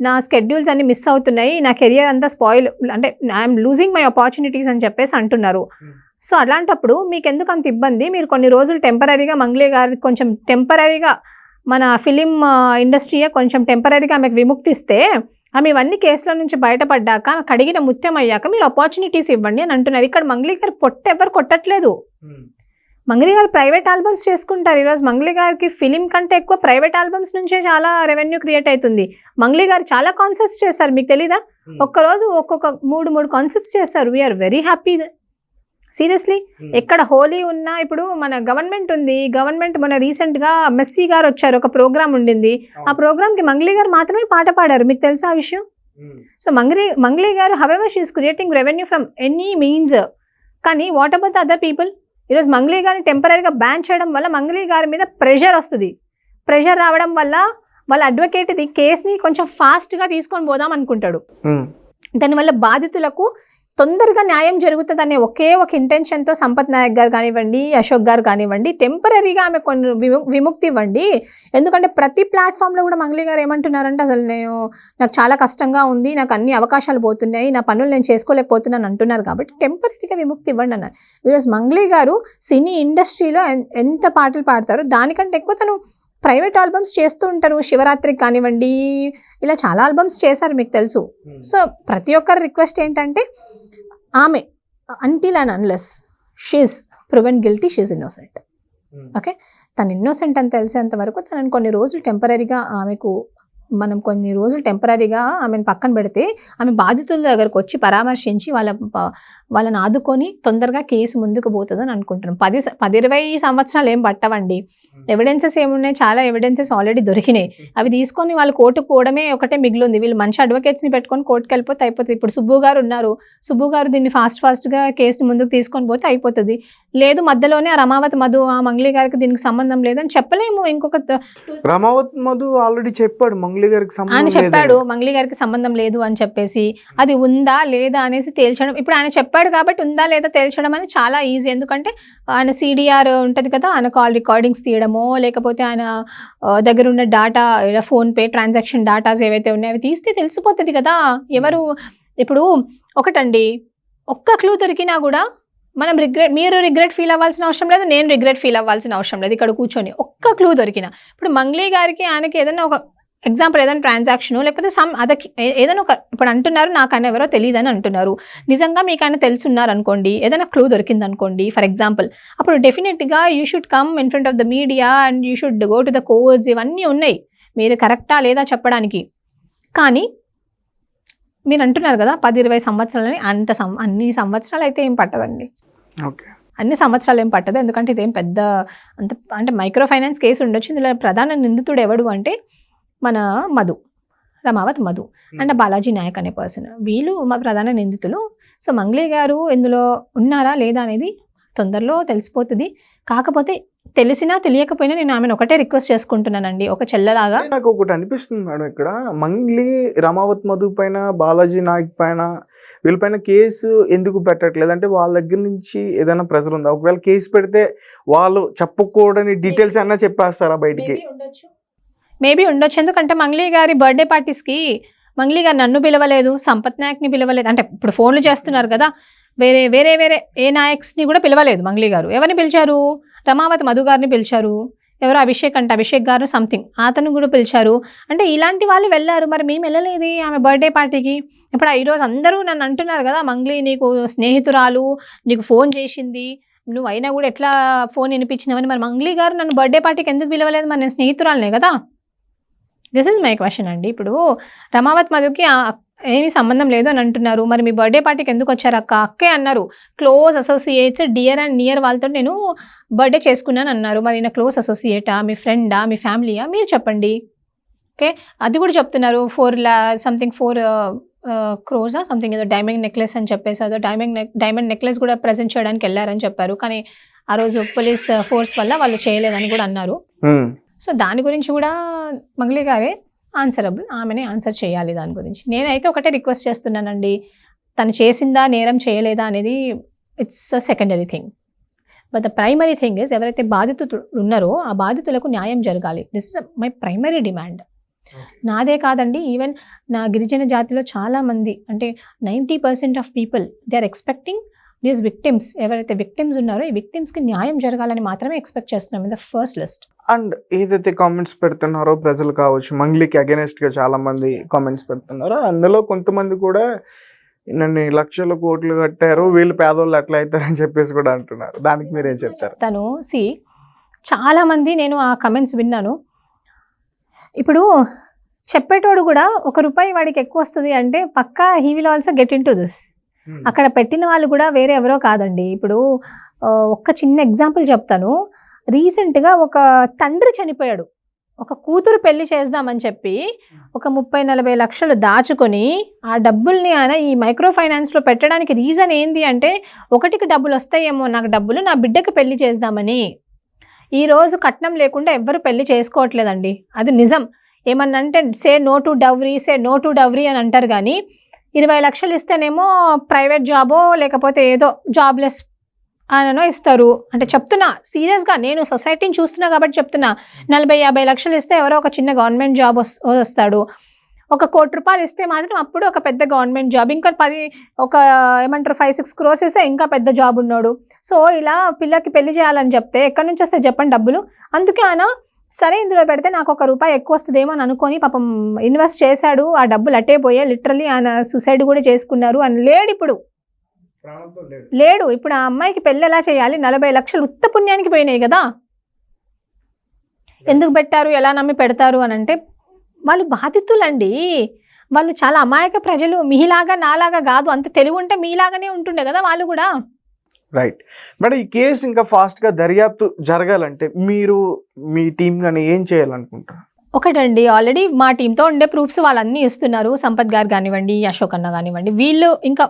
నా స్కెడ్యూల్స్ అన్ని మిస్ అవుతున్నాయి, నా కెరియర్ అంతా స్పాయిల్, అంటే ఐఎమ్ లూజింగ్ మై ఆపర్చునిటీస్ అని చెప్పేసి అంటున్నారు. సో అలాంటప్పుడు మీకు ఎందుకు అంత ఇబ్బంది, మీరు కొన్ని రోజులు టెంపరీగా మంగ్లీ గారికి కొంచెం టెంపరీగా మన ఫిలిం ఇండస్ట్రీయే కొంచెం టెంపరీగా ఆమెకు విముక్తిస్తే, ఆమె ఇవన్నీ కేసుల నుంచి బయటపడ్డాక, కడిగిన ముత్యం అయ్యాక మీరు ఆపర్చునిటీస్ ఇవ్వండి అని అంటున్నారు. ఇక్కడ మంగ్లీ గారు ఎవరు కొట్టట్లేదు. మంగ్లీ గారు ప్రైవేట్ ఆల్బమ్స్ చేసుకుంటారు. ఈరోజు మంగ్లీ గారికి ఫిలిం కంటే ఎక్కువ ప్రైవేట్ ఆల్బమ్స్ నుంచే చాలా రెవెన్యూ క్రియేట్ అవుతుంది. మంగ్లీ గారు చాలా కాన్సర్ట్స్ చేస్తారు, మీకు తెలీదా? ఒక్కరోజు ఒక్కొక్క 3 కాన్సర్ట్స్ చేస్తారు. We're very happy seriously. ఎక్కడ హోలీ ఉన్నా, ఇప్పుడు మన గవర్నమెంట్ ఉంది, గవర్నమెంట్ మన రీసెంట్గా మెస్సీ గారు వచ్చారు, ఒక ప్రోగ్రామ్ ఉండింది, ఆ ప్రోగ్రామ్కి మంగ్లీ గారు మాత్రమే పాట పాడారు, మీకు తెలుసా ఆ విషయం? So Mangli garu however she is creating revenue from any means. కానీ what about the other people? ఈరోజు మంగ్లీ గారిని టెంపరీగా బ్యాన్ చేయడం వల్ల మంగ్లీ గారి మీద ప్రెషర్ వస్తుంది. ప్రెషర్ రావడం వల్ల వాళ్ళ అడ్వకేట్ కేసుని కొంచెం ఫాస్ట్గా తీసుకొని పోదాం అనుకుంటాడు. దానివల్ల బాధితులకు తొందరగా న్యాయం జరుగుతుందనే ఒకే ఒక ఇంటెన్షన్తో సంపత్ నాయక్ గారు కానివ్వండి, అశోక్ గారు కానివ్వండి, టెంపరీగా ఆమె కొన్ని విముక్తి ఇవ్వండి. ఎందుకంటే ప్రతి ప్లాట్ఫామ్లో కూడా మంగ్లీ గారు ఏమంటున్నారంటే, అసలు నాకు చాలా కష్టంగా ఉంది, నాకు అన్ని అవకాశాలు పోతున్నాయి, నా పనులు నేను చేసుకోలేకపోతున్నాను అంటున్నారు. కాబట్టి టెంపరీగా విముక్తి ఇవ్వండి అన్నారు. ఈరోజు మంగ్లీ గారు సినీ ఇండస్ట్రీలో ఎంత పాటలు పాడతారో దానికంటే ఎక్కువ తను ప్రైవేట్ ఆల్బమ్స్ చేస్తూ ఉంటారు. శివరాత్రికి కానివ్వండి, ఇలా చాలా ఆల్బమ్స్ చేశారు, మీకు తెలుసు. సో ప్రతి ఒక్కరి రిక్వెస్ట్ ఏంటంటే, ఆమె until and unless she is proven guilty, she is innocent. Okay, తను ఇన్నోసెంట్ అని తెలిసేంత వరకు తనని కొన్ని రోజులు టెంపరీగా మనం కొన్ని రోజులు టెంపరీగా ఆమెను పక్కన పెడితే, ఆమె బాధితుల దగ్గరకు వచ్చి పరామర్శించి వాళ్ళని ఆదుకొని తొందరగా కేసు ముందుకు పోతుందని అనుకుంటున్నాం. 10-20 సంవత్సరాలు ఏం పట్టవండి. ఎవిడెన్సెస్ ఏమున్నాయి, చాలా ఎవిడెన్సెస్ ఆల్రెడీ దొరికినాయి. అవి తీసుకొని వాళ్ళు కోర్టుకు పోవడమే ఒకటే మిగిలింది. వీళ్ళు మంచి అడ్వకేట్స్ని పెట్టుకొని కోర్టుకు వెళ్ళిపోతే అయిపోతుంది. ఇప్పుడు సుబ్బు గారు ఉన్నారు, సుబ్బు గారు దీన్ని ఫాస్ట్గా కేసుని ముందుకు తీసుకొని పోతే అయిపోతుంది. లేదు మధ్యలోనే ఆ రమావత్ మధు, ఆ మంగ్లీ గారికి దీనికి సంబంధం లేదని చెప్పలేము. ఇంకొక రమావత్ మధు ఆల్రెడీ చెప్పాడు ఆయన చెప్పాడు మంగ్లీ గారికి సంబంధం లేదు అని చెప్పేసి, అది ఉందా లేదా అనేసి తేల్చడం. ఇప్పుడు ఆయన చెప్పాడు కాబట్టి ఉందా లేదా తేల్చడం అనేది చాలా ఈజీ. ఎందుకంటే ఆయన సిడిఆర్ ఉంటుంది కదా, ఆయన కాల్ రికార్డింగ్స్ తీయడమో, లేకపోతే ఆయన దగ్గర ఉన్న డాటా, ఫోన్పే ట్రాన్సాక్షన్ డాటాస్ ఏవైతే ఉన్నాయో అవి తీస్తే తెలిసిపోతుంది కదా ఎవరు. ఇప్పుడు ఒకటండి, ఒక్క క్లూ దొరికినా కూడా మనం మీరు రిగ్రెట్ ఫీల్ అవ్వాల్సిన అవసరం లేదు, నేను రిగ్రెట్ ఫీల్ అవ్వాల్సిన అవసరం లేదు. ఇక్కడ కూర్చొని ఒక్క క్లూ దొరికినా, ఇప్పుడు మంగ్లీ గారికి ఆయనకి ఏదైనా ఒక ఎగ్జాంపుల్, ఏదైనా ట్రాన్సాక్షన్ లేకపోతే ఏదైనా ఒక, ఇప్పుడు అంటున్నారు నాకు ఆయన ఎవరో తెలియదని అంటున్నారు, నిజంగా మీకు ఆయన తెలుసున్నారు అనుకోండి, ఏదైనా క్లూ దొరికింది అనుకోండి ఫర్ ఎగ్జాంపుల్, అప్పుడు డెఫినెట్గా you should come in front of the media and you should go to the courts. ఇవన్నీ ఉన్నాయి, మీరు కరెక్టా లేదా చెప్పడానికి. కానీ మీరు అంటున్నారు కదా 10-20 సంవత్సరాలని, అన్ని సంవత్సరాలు అయితే ఏం పట్టదండి. ఓకే, అన్ని సంవత్సరాలు ఏం పట్టదు. ఎందుకంటే ఇదేం పెద్ద అంటే మైక్రో ఫైనాన్స్ కేసు ఉండొచ్చు. ఇందులో ప్రధాన నిందితుడు ఎవడు అంటే మన రమావత్ మధు అండ్ బాలాజీ నాయక్ అనే పర్సన్, వీళ్ళు మా ప్రధాన నిందితులు. సో మంగ్లీ గారు ఇందులో ఉన్నారా లేదా అనేది తొందరలో తెలిసిపోతుంది. కాకపోతే తెలిసినా తెలియకపోయినా నేను ఆమెను ఒకటే రిక్వెస్ట్ చేసుకుంటున్నానండి, ఒక చెల్లలాగా. నాకు ఒకటి అనిపిస్తుంది మేడం, ఇక్కడ మంగ్లీ రమావత్ మధు పైన, బాలాజీ నాయక్ పైన, వీళ్ళపైన కేసు ఎందుకు పెట్టట్లేదు అంటే వాళ్ళ దగ్గర నుంచి ఏదైనా ప్రెజర్ ఉందా? ఒకవేళ కేసు పెడితే వాళ్ళు చెప్పకూడని డీటెయిల్స్ అన్నా చెప్పేస్తారా బయటికి? మేబీ ఉండొచ్చు. ఎందుకంటే మంగ్లీ గారి బర్త్డే పార్టీస్కి మంగ్లీ గారు నన్ను పిలవలేదు, సంపత్ నాయక్ని పిలవలేదు. అంటే ఇప్పుడు ఫోన్లు చేస్తున్నారు కదా, వేరే ఏ నాయక్స్ని కూడా పిలవలేదు మంగ్లీ గారు. ఎవరిని పిలిచారు? రమావత్ మధు గారిని పిలిచారు. ఎవరో అభిషేక్ గారు సంథింగ్, అతను కూడా పిలిచారు. అంటే ఇలాంటి వాళ్ళు వెళ్ళారు, మరి మేము వెళ్ళలేదు ఆమె బర్త్డే పార్టీకి. ఇప్పుడు ఈరోజు అందరూ నన్ను అంటున్నారు కదా, మంగ్లీ నీకు స్నేహితురాలు, నీకు ఫోన్ చేసింది, నువ్వు అయినా కూడా ఎట్లా ఫోన్ వినిపించినావని. మరి మంగ్లీ గారు నన్ను బర్త్డే పార్టీకి ఎందుకు పిలవలేదు? మరి నేను స్నేహితురాలనే కదా. దిస్ ఈజ్ మై క్వశ్చన్ అండి. ఇప్పుడు రమావత్ మధుకి ఏమీ సంబంధం లేదు అని అంటున్నారు, మరి మీ బర్త్డే పార్టీకి ఎందుకు వచ్చారు అక్కే అన్నారు. Close associates, dear and near వాళ్ళతో నేను బర్త్డే చేసుకున్నాను అన్నారు. మరి నా క్లోజ్ అసోసియేటా, మీ ఫ్రెండా, మీ ఫ్యామిలీయా, మీరు చెప్పండి. ఓకే, అది కూడా చెప్తున్నారు. 4 క్రోజా సంథింగ్ ఏదో డైమండ్ నెక్లెస్ అని చెప్పేసి అదో డైమండ్ నెక్లెస్ కూడా ప్రజెంట్ చేయడానికి వెళ్ళారని చెప్పారు. కానీ ఆ రోజు పోలీస్ ఫోర్స్ వల్ల వాళ్ళు చేయలేదని కూడా అన్నారు. సో దాని గురించి కూడా మంగ్లీ గారే ఆన్సరబుల్, ఆమెనే ఆన్సర్ చేయాలి దాని గురించి. నేనైతే ఒకటే రిక్వెస్ట్ చేస్తున్నానండి, తను చేసిందా నేరం చేయలేదా అనేది it's a secondary thing. But the primary thing is ఎవరైతే బాధితులు ఉన్నారో ఆ బాధితులకు న్యాయం జరగాలి. This is my primary demand. నాదే కాదండి, ఈవెన్ నా గిరిజన జాతిలో చాలామంది అంటే 90% of people they are expecting these victims, ఎవరైతే విక్టిమ్స్ ఉన్నారో ఈ విక్టిమ్స్కి న్యాయం జరగాలని మాత్రమే ఎక్స్పెక్ట్ చేస్తున్నాం in the first list. And ఏదైతే కామెంట్స్ పెడుతున్నారో ప్రజలు కావచ్చు, మంగ్లీకి అగెనెస్ట్గా చాలామంది కామెంట్స్ పెడుతున్నారో అందులో కొంతమంది కూడా నన్ను లక్షల కోట్లు కట్టారు వీళ్ళు పేదోళ్ళు ఎట్లా అవుతారని చెప్పేసి కూడా అంటున్నారు. దానికి మీరేం చెప్తారు? తను చాలామంది నేను ఆ కమెంట్స్ విన్నాను. ఇప్పుడు చెప్పేటోడు కూడా ₹1 వాడికి ఎక్కువ వస్తుంది అంటే పక్కా he will also get into this. అక్కడ పెట్టిన వాళ్ళు కూడా వేరే ఎవరో కాదండి. ఇప్పుడు ఒక చిన్న ఎగ్జాంపుల్ చెప్తాను. రీసెంట్గా ఒక తండ్రి చనిపోయాడు, ఒక కూతురు పెళ్లి చేద్దామని చెప్పి ఒక 30-40 లక్షలు దాచుకొని ఆ డబ్బుల్ని ఆయన ఈ మైక్రో ఫైనాన్స్లో పెట్టడానికి రీజన్ ఏంది అంటే ఒకటికి డబ్బులు వస్తాయేమో నాకు డబ్బులు నా బిడ్డకి పెళ్లి చేద్దామని. ఈరోజు కట్నం లేకుండా ఎవ్వరు పెళ్లి చేసుకోవట్లేదండి, అది నిజం. ఏమన్నంటే సే నో టు డౌరీ అని అంటారు, కానీ 20 లక్షలు ఇస్తేనేమో ప్రైవేట్ జాబో లేకపోతే ఏదో జాబ్లెస్ ఆయననో ఇస్తారు. అంటే చెప్తున్నా సీరియస్గా, నేను సొసైటీని చూస్తున్నా కాబట్టి చెప్తున్నా. 40-50 లక్షలు ఇస్తే ఎవరో ఒక చిన్న గవర్నమెంట్ జాబ్ వస్తాడు. ఒక ₹1,00,00,000 ఇస్తే మాత్రం అప్పుడు ఒక పెద్ద గవర్నమెంట్ జాబ్, ఇంకా 5-6 crores ఇస్తే ఇంకా పెద్ద జాబ్ ఉన్నాడు. సో ఇలా పిల్లకి పెళ్లి చేయాలని చెప్తే ఎక్కడి నుంచి వస్తే చెప్పండి డబ్బులు. అందుకే ఆయన సరే ఇందులో పెడితే నాకు ₹1 ఎక్కువ వస్తుందేమో అని అనుకొని పాపం ఇన్వెస్ట్ చేశాడు. ఆ డబ్బులు అట్టే పోయే, లిటరల్లీ ఆయన సూసైడ్ కూడా చేసుకున్నారు. అని లేడు ఇప్పుడు, లేడు. ఇప్పుడు ఆ అమ్మాయికి పెళ్ళి ఎలా చేయాలి? 40 లక్షలు ఉత్త పుణ్యానికి పోయినాయి కదా. ఎందుకు పెట్టారు, ఎలా నమ్మి పెడతారు అని అంటే వాళ్ళు బాధితులండి. వాళ్ళు చాలా అమాయక ప్రజలు, మీలాగా నాలాగా కాదు. అంత తెలివి ఉంటే మీలాగానే ఉంటుండే కదా వాళ్ళు కూడా. రైట్ మేడం, ఈ కేసు ఇంకా ఫాస్ట్గా దర్యాప్తు జరగాలంటే మీరు మీ టీం కానీ ఏం చేయాలనుకుంటారు? ఒకటండి, ఆల్రెడీ మా టీంతో ఉండే ప్రూఫ్స్ వాళ్ళన్నీ ఇస్తున్నారు. సంపత్ గారు కానివ్వండి, అశోక్ అన్న కానివ్వండి, వీళ్ళు ఇంకా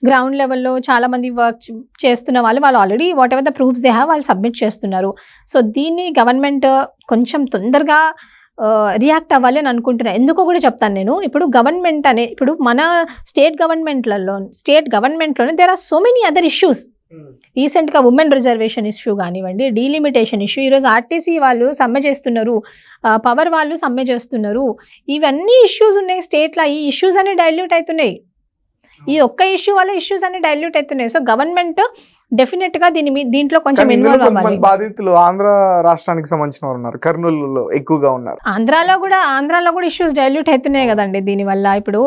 గ్రౌండ్ లెవెల్లో చాలామంది వర్క్ చేస్తున్న వాళ్ళు already what ever the proofs they have వాళ్ళు సబ్మిట్ చేస్తున్నారు. సో దీన్ని గవర్నమెంట్ కొంచెం తొందరగా రియాక్ట్ అవ్వాలి అని అనుకుంటున్నా. ఎందుకో కూడా చెప్తాను నేను. ఇప్పుడు గవర్నమెంట్ ఇప్పుడు మన స్టేట్ గవర్నమెంట్లోనే there are so many other issues. రీసెంట్గా ఉమెన్ రిజర్వేషన్ ఇష్యూ కానివ్వండి, డీలిమిటేషన్ ఇష్యూ, ఈరోజు ఆర్టీసీ వాళ్ళు సమ్మె చేస్తున్నారు, పవర్ వాళ్ళు సమ్మె చేస్తున్నారు. ఇవన్నీ ఇష్యూస్ ఉన్నాయి స్టేట్లో. ఈ ఇష్యూస్ అన్ని డైల్యూట్ అవుతున్నాయి. ఈ ఒక్క ఇష్యూ వల్ల ఇష్యూస్ అన్ని డైల్యూట్ అవుతున్నాయి. సో గవర్నమెంట్ డెఫినెట్గా దీంట్లో కొంచెం ఇన్వాల్వ్ అవ్వాలి. బాధితులు ఆంధ్ర రాష్ట్రానికి సంబంధించిన వారు ఉన్నారు, కర్నూలులో ఎక్కువగా ఉన్నారు. ఆంధ్రాలో కూడా ఇష్యూస్ డైల్యూట్ అవుతున్నాయి కదండి దీనివల్ల. ఇప్పుడు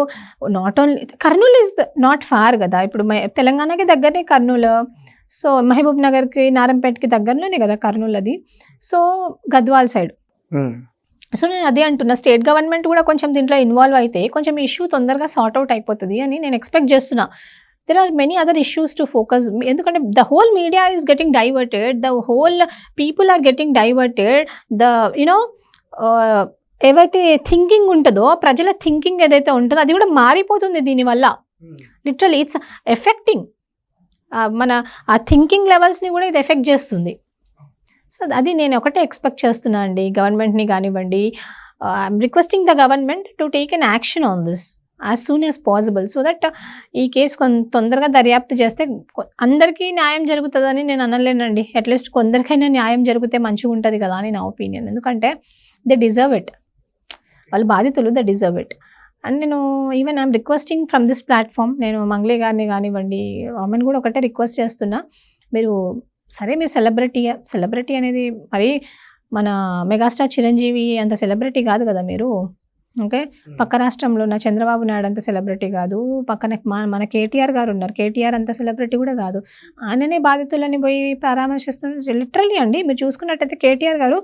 not only Kurnool is not far కదా, ఇప్పుడు తెలంగాణకి దగ్గరనే కర్నూలు. సో మహబూబ్ నగర్కి, నారంపేటకి దగ్గరలోనే కదా కర్నూలు అది. So Gadwal side. సో నేను అదే అంటున్నా, స్టేట్ గవర్నమెంట్ కూడా కొంచెం దీంట్లో ఇన్వాల్వ్ అయితే కొంచెం ఇష్యూ తొందరగా సార్ట్ అవుట్ అయిపోతుంది అని నేను ఎక్స్పెక్ట్ చేస్తున్నా. There are many other issues to focus. ఎందుకంటే the whole media is getting diverted, the whole people are getting diverted. ఏవైతే థింకింగ్ ఉంటుందో, ప్రజల థింకింగ్ ఏదైతే ఉంటుందో అది కూడా మారిపోతుంది దీనివల్ల. లిటరల్లీ ఇట్స్ ఎఫెక్టింగ్ మన ఆ థింకింగ్ లెవెల్స్ని కూడా ఇది ఎఫెక్ట్ చేస్తుంది. సో అది నేను ఒకటే ఎక్స్పెక్ట్ చేస్తున్నా అండి గవర్నమెంట్ని కానివ్వండి. I'm requesting the government to take an action on this as soon as possible, so that ఈ కేసు తొందరగా దర్యాప్తు చేస్తే అందరికీ న్యాయం జరుగుతుందని నేను అనలేనండి. అట్లీస్ట్ కొందరికైనా న్యాయం జరిగితే మంచిగా ఉంటుంది కదా అని నా ఒపీనియన్. ఎందుకంటే దే డిజర్వ్ ఇట్, వాళ్ళు బాధితులు, దే డిజర్వ్ ఇట్. అండ్ నేను even I'm requesting from this platform, నేను మంగ్లీ గారిని కానివ్వండి, ఆమెను కూడా ఒకటే రిక్వెస్ట్ చేస్తున్నా. మీరు సెలబ్రిటీ అనేది మరి మన మెగాస్టార్ చిరంజీవి అంత సెలబ్రిటీ కాదు కదా మీరు. ఓకే, పక్క రాష్ట్రంలో ఉన్న చంద్రబాబు నాయుడు అంత సెలబ్రిటీ కాదు, పక్కన మన కేటీఆర్ గారు ఉన్నారు, కేటీఆర్ అంత సెలబ్రిటీ కూడా కాదు. ఆయననే బాధితులని పోయి పరామర్శిస్తున్నారు. లిటరల్లీ అండి మీరు చూసుకున్నట్టయితే కేటీఆర్ గారు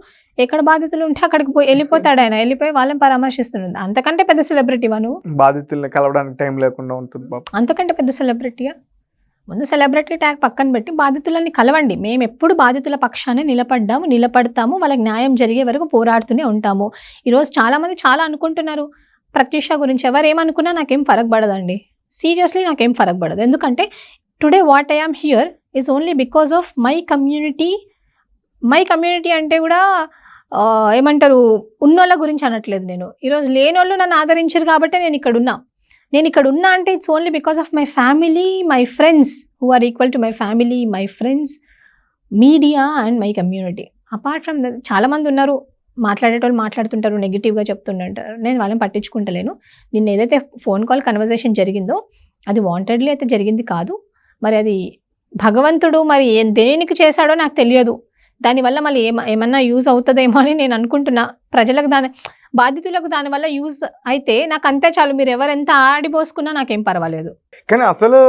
ఎక్కడ బాధితులు ఉంటే అక్కడికి వెళ్ళిపోతాడు, ఆయన వెళ్ళిపోయి వాళ్ళని పరామర్శిస్తున్నాడు. అంతకంటే పెద్ద సెలబ్రిటీవా నువ్వు? బాధితుల్ని కలవడానికి టైం లేకుండా ఉంటుంది. అంతకంటే పెద్ద సెలబ్రిటీయా? ముందు సెలబ్రిటీ ట్యాగ్ పక్కన పెట్టి బాధితులని కలవండి. మేము ఎప్పుడు బాధితుల పక్షానే నిలబడతాము, వాళ్ళకి న్యాయం జరిగే వరకు పోరాడుతూనే ఉంటాము. ఈరోజు చాలామంది చాలా అనుకుంటున్నారు, ప్రత్యూష గురించి ఎవరు ఏమనుకున్నా నాకేం ఫరక్ పడదండి. సీరియస్లీ నాకేం ఫరక్ పడదు. ఎందుకంటే today what I am here is only because of my community. My community అంటే కూడా ఏమంటారు, ఉన్నోళ్ళ గురించి అనట్లేదు నేను. ఈరోజు లేనోళ్ళు నన్ను ఆదరించారు కాబట్టి నేను ఇక్కడ ఉన్నా అంటే it's only because of my family, my friends who are equal to my family, my friends, media and my community. Apart from that చాలామంది ఉన్నారు, మాట్లాడేటోళ్ళు మాట్లాడుతుంటారు, నెగిటివ్గా చెప్తుంటారు. నేను వాళ్ళని పట్టించుకుంటలేను. నిన్న ఏదైతే ఫోన్ కాల్ కన్వర్జేషన్ జరిగిందో అది వాంటెడ్లీ అయితే జరిగింది కాదు. మరి అది భగవంతుడు మరి దేనికి చేశాడో నాకు తెలియదు. దానివల్ల మళ్ళీ ఏమన్నా యూజ్ అవుతుందేమో అని నేను అనుకుంటున్నా. ప్రజలకు బాధితులకు దానివల్ల యూజ్ అయితే నాకు అంతే చాలు. మీరు ఎవరెంత ఆడిపోసుకున్నా నాకేం పర్వాలేదు. కానీ అసలు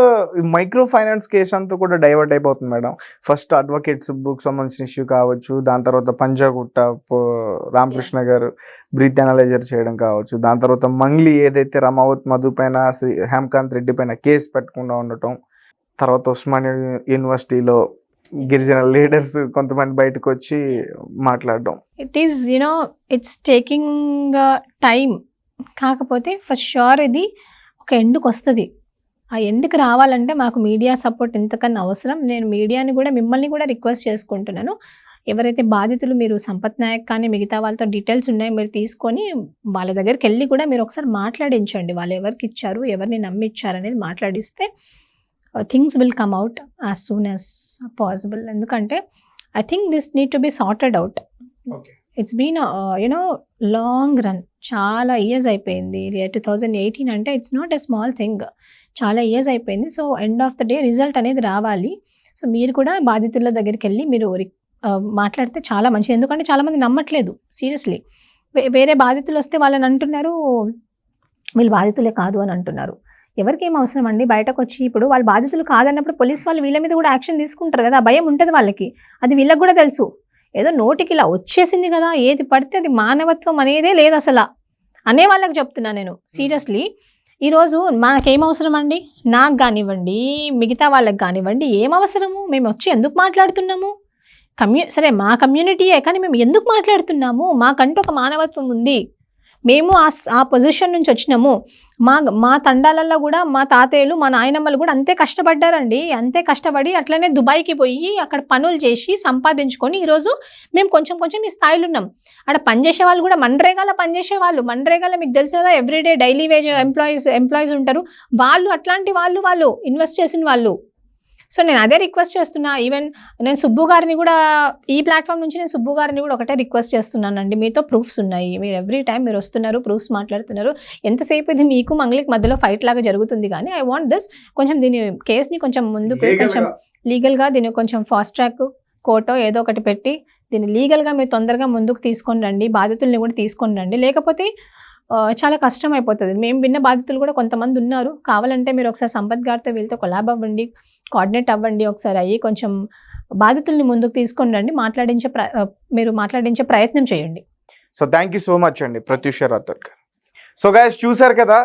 మైక్రో ఫైనాన్స్ కేసు అంతా కూడా డైవర్ట్ అయిపోతుంది మేడం. ఫస్ట్ అడ్వకేట్ సుబ్బుకు సంబంధించిన ఇష్యూ కావచ్చు, దాని తర్వాత పంజాగుట్ట రామకృష్ణ గారు బ్రీత్ అనలైజర్ చేయడం కావచ్చు, దాని తర్వాత మంగ్లీ ఏదైతే రమావత్ మధు పైన హేమకాంత్ రెడ్డి పైన కేసు పెట్టకుండా ఉండటం, తర్వాత ఉస్మానియా యూనివర్సిటీలో గిరిజన లీడర్స్ కొంతమంది బయటకు వచ్చి మాట్లాడడం. It is it's taking time. కాకపోతే ఫర్ షూర్ ఇది ఒక ఎండ్కి వస్తుంది. ఆ ఎండ్కి రావాలంటే మాకు మీడియా సపోర్ట్ ఎంతకన్నా అవసరం. నేను మీడియాని కూడా మిమ్మల్ని కూడా రిక్వెస్ట్ చేసుకుంటున్నాను. ఎవరైతే బాధితులు మీరు సంపత్ నాయక్ కానీ మిగతా వాళ్ళతో డీటెయిల్స్ ఉన్నాయో మీరు తీసుకొని వాళ్ళ దగ్గరికి వెళ్ళి కూడా మీరు ఒకసారి మాట్లాడించండి. వాళ్ళు ఎవరికి ఇచ్చారు, ఎవరిని నమ్మి ఇచ్చారు అనేది మాట్లాడిస్తే things will come out as soon as possible. ఎందుకంటే I think this need to be sorted out. It's been long run. చాలా ఇయర్స్ అయిపోయింది. 2018 అంటే it's not a small thing. చాలా ఇయర్స్ అయిపోయింది. So end of the day result అనేది రావాలి. So మీరు కూడా బాధితుల దగ్గరికి వెళ్ళి మీరు మాట్లాడితే చాలా మంచిది. ఎందుకంటే చాలామంది నమ్మట్లేదు సీరియస్లీ. వేరే బాధితులు వస్తే వాళ్ళని అంటున్నారు వీళ్ళు బాధితులే కాదు అని అంటున్నారు. ఎవరికి ఏం అవసరం అండి? బయటకు వచ్చి ఇప్పుడు వాళ్ళు బాధితులు కాదన్నప్పుడు పోలీస్ వాళ్ళు వీళ్ళ మీద కూడా యాక్షన్ తీసుకుంటారు కదా. భయం ఉంటుంది వాళ్ళకి. అది వీళ్ళకి కూడా తెలుసు. ఏదో నోటికి ఇలా వచ్చేసింది కదా, ఏది పడితే అది మానవత్వం అనేదే లేదు అసలు అనే వాళ్ళకి చెప్తున్నా నేను సీరియస్లీ. ఈరోజు మనకేం అవసరం అండి? నాకు కానివ్వండి, మిగతా వాళ్ళకి కానివ్వండి, ఏం అవసరము? మేము వచ్చి ఎందుకు మాట్లాడుతున్నాము? సరే మా కమ్యూనిటీయే, కానీ మేము ఎందుకు మాట్లాడుతున్నాము? మాకంటూ ఒక మానవత్వం ఉంది. మేము ఆ పొజిషన్ నుంచి వచ్చినాము. మా తండాలలో కూడా మా తాతయ్యలు మా నాయనమ్మలు కూడా అంతే కష్టపడ్డారండి. అంతే కష్టపడి అట్లనే దుబాయ్కి పోయి అక్కడ పనులు చేసి సంపాదించుకొని ఈరోజు మేము కొంచెం ఈ స్థాయిలో ఉన్నాం. అక్కడ పనిచేసే వాళ్ళు కూడా మన్రేగాలో పనిచేసే వాళ్ళు, మన్రేగాలో మీకు తెలుసు కదా ఎవ్రీడే డైలీ వేజ్ ఎంప్లాయీస్ ఉంటారు. వాళ్ళు అట్లాంటి వాళ్ళు ఇన్వెస్ట్ చేసిన వాళ్ళు. సో నేను అదే రిక్వెస్ట్ చేస్తున్నా. ఈవెన్ నేను సుబ్బు గారిని కూడా ఈ ప్లాట్ఫామ్ నుంచి నేను సుబ్బు గారిని కూడా ఒకటే రిక్వెస్ట్ చేస్తున్నానండి. మీతో ప్రూఫ్స్ ఉన్నాయి. మీరు ఎవ్రీ టైం మీరు వస్తున్నారు, ప్రూఫ్స్ మాట్లాడుతున్నారు. ఎంతసేపు ఇది మీకు మంగ్లీకి మధ్యలో ఫైట్ లాగా జరుగుతుంది. కానీ ఐ వాంట్ దిస్ కొంచెం దీని కేసుని కొంచెం ముందుకు కొంచెం లీగల్గా దీన్ని కొంచెం ఫాస్ట్ ట్రాక్ కోర్టో ఏదో ఒకటి పెట్టి దీన్ని లీగల్గా మీరు తొందరగా ముందుకు తీసుకొని రండి. బాధితుల్ని కూడా తీసుకొని రండి. లేకపోతే చాలా కష్టం అయిపోతుంది. మేము విన్న బాధితులు కూడా కొంతమంది ఉన్నారు. కావాలంటే మీరు ఒకసారి సంపత్ గారితో వీళ్ళతో కొలాబ్ అవ్వండి, కోఆర్డినేట్ అవ్వండి. ఒకసారి అయ్యి కొంచెం బాధితుల్ని ముందుకు తీసుకొని రండి. మీరు మాట్లాడించే ప్రయత్నం చేయండి. So thank you so much అండి ప్రత్యూష రాథోడ్ గారు. సో గైస్ చూసారు కదా,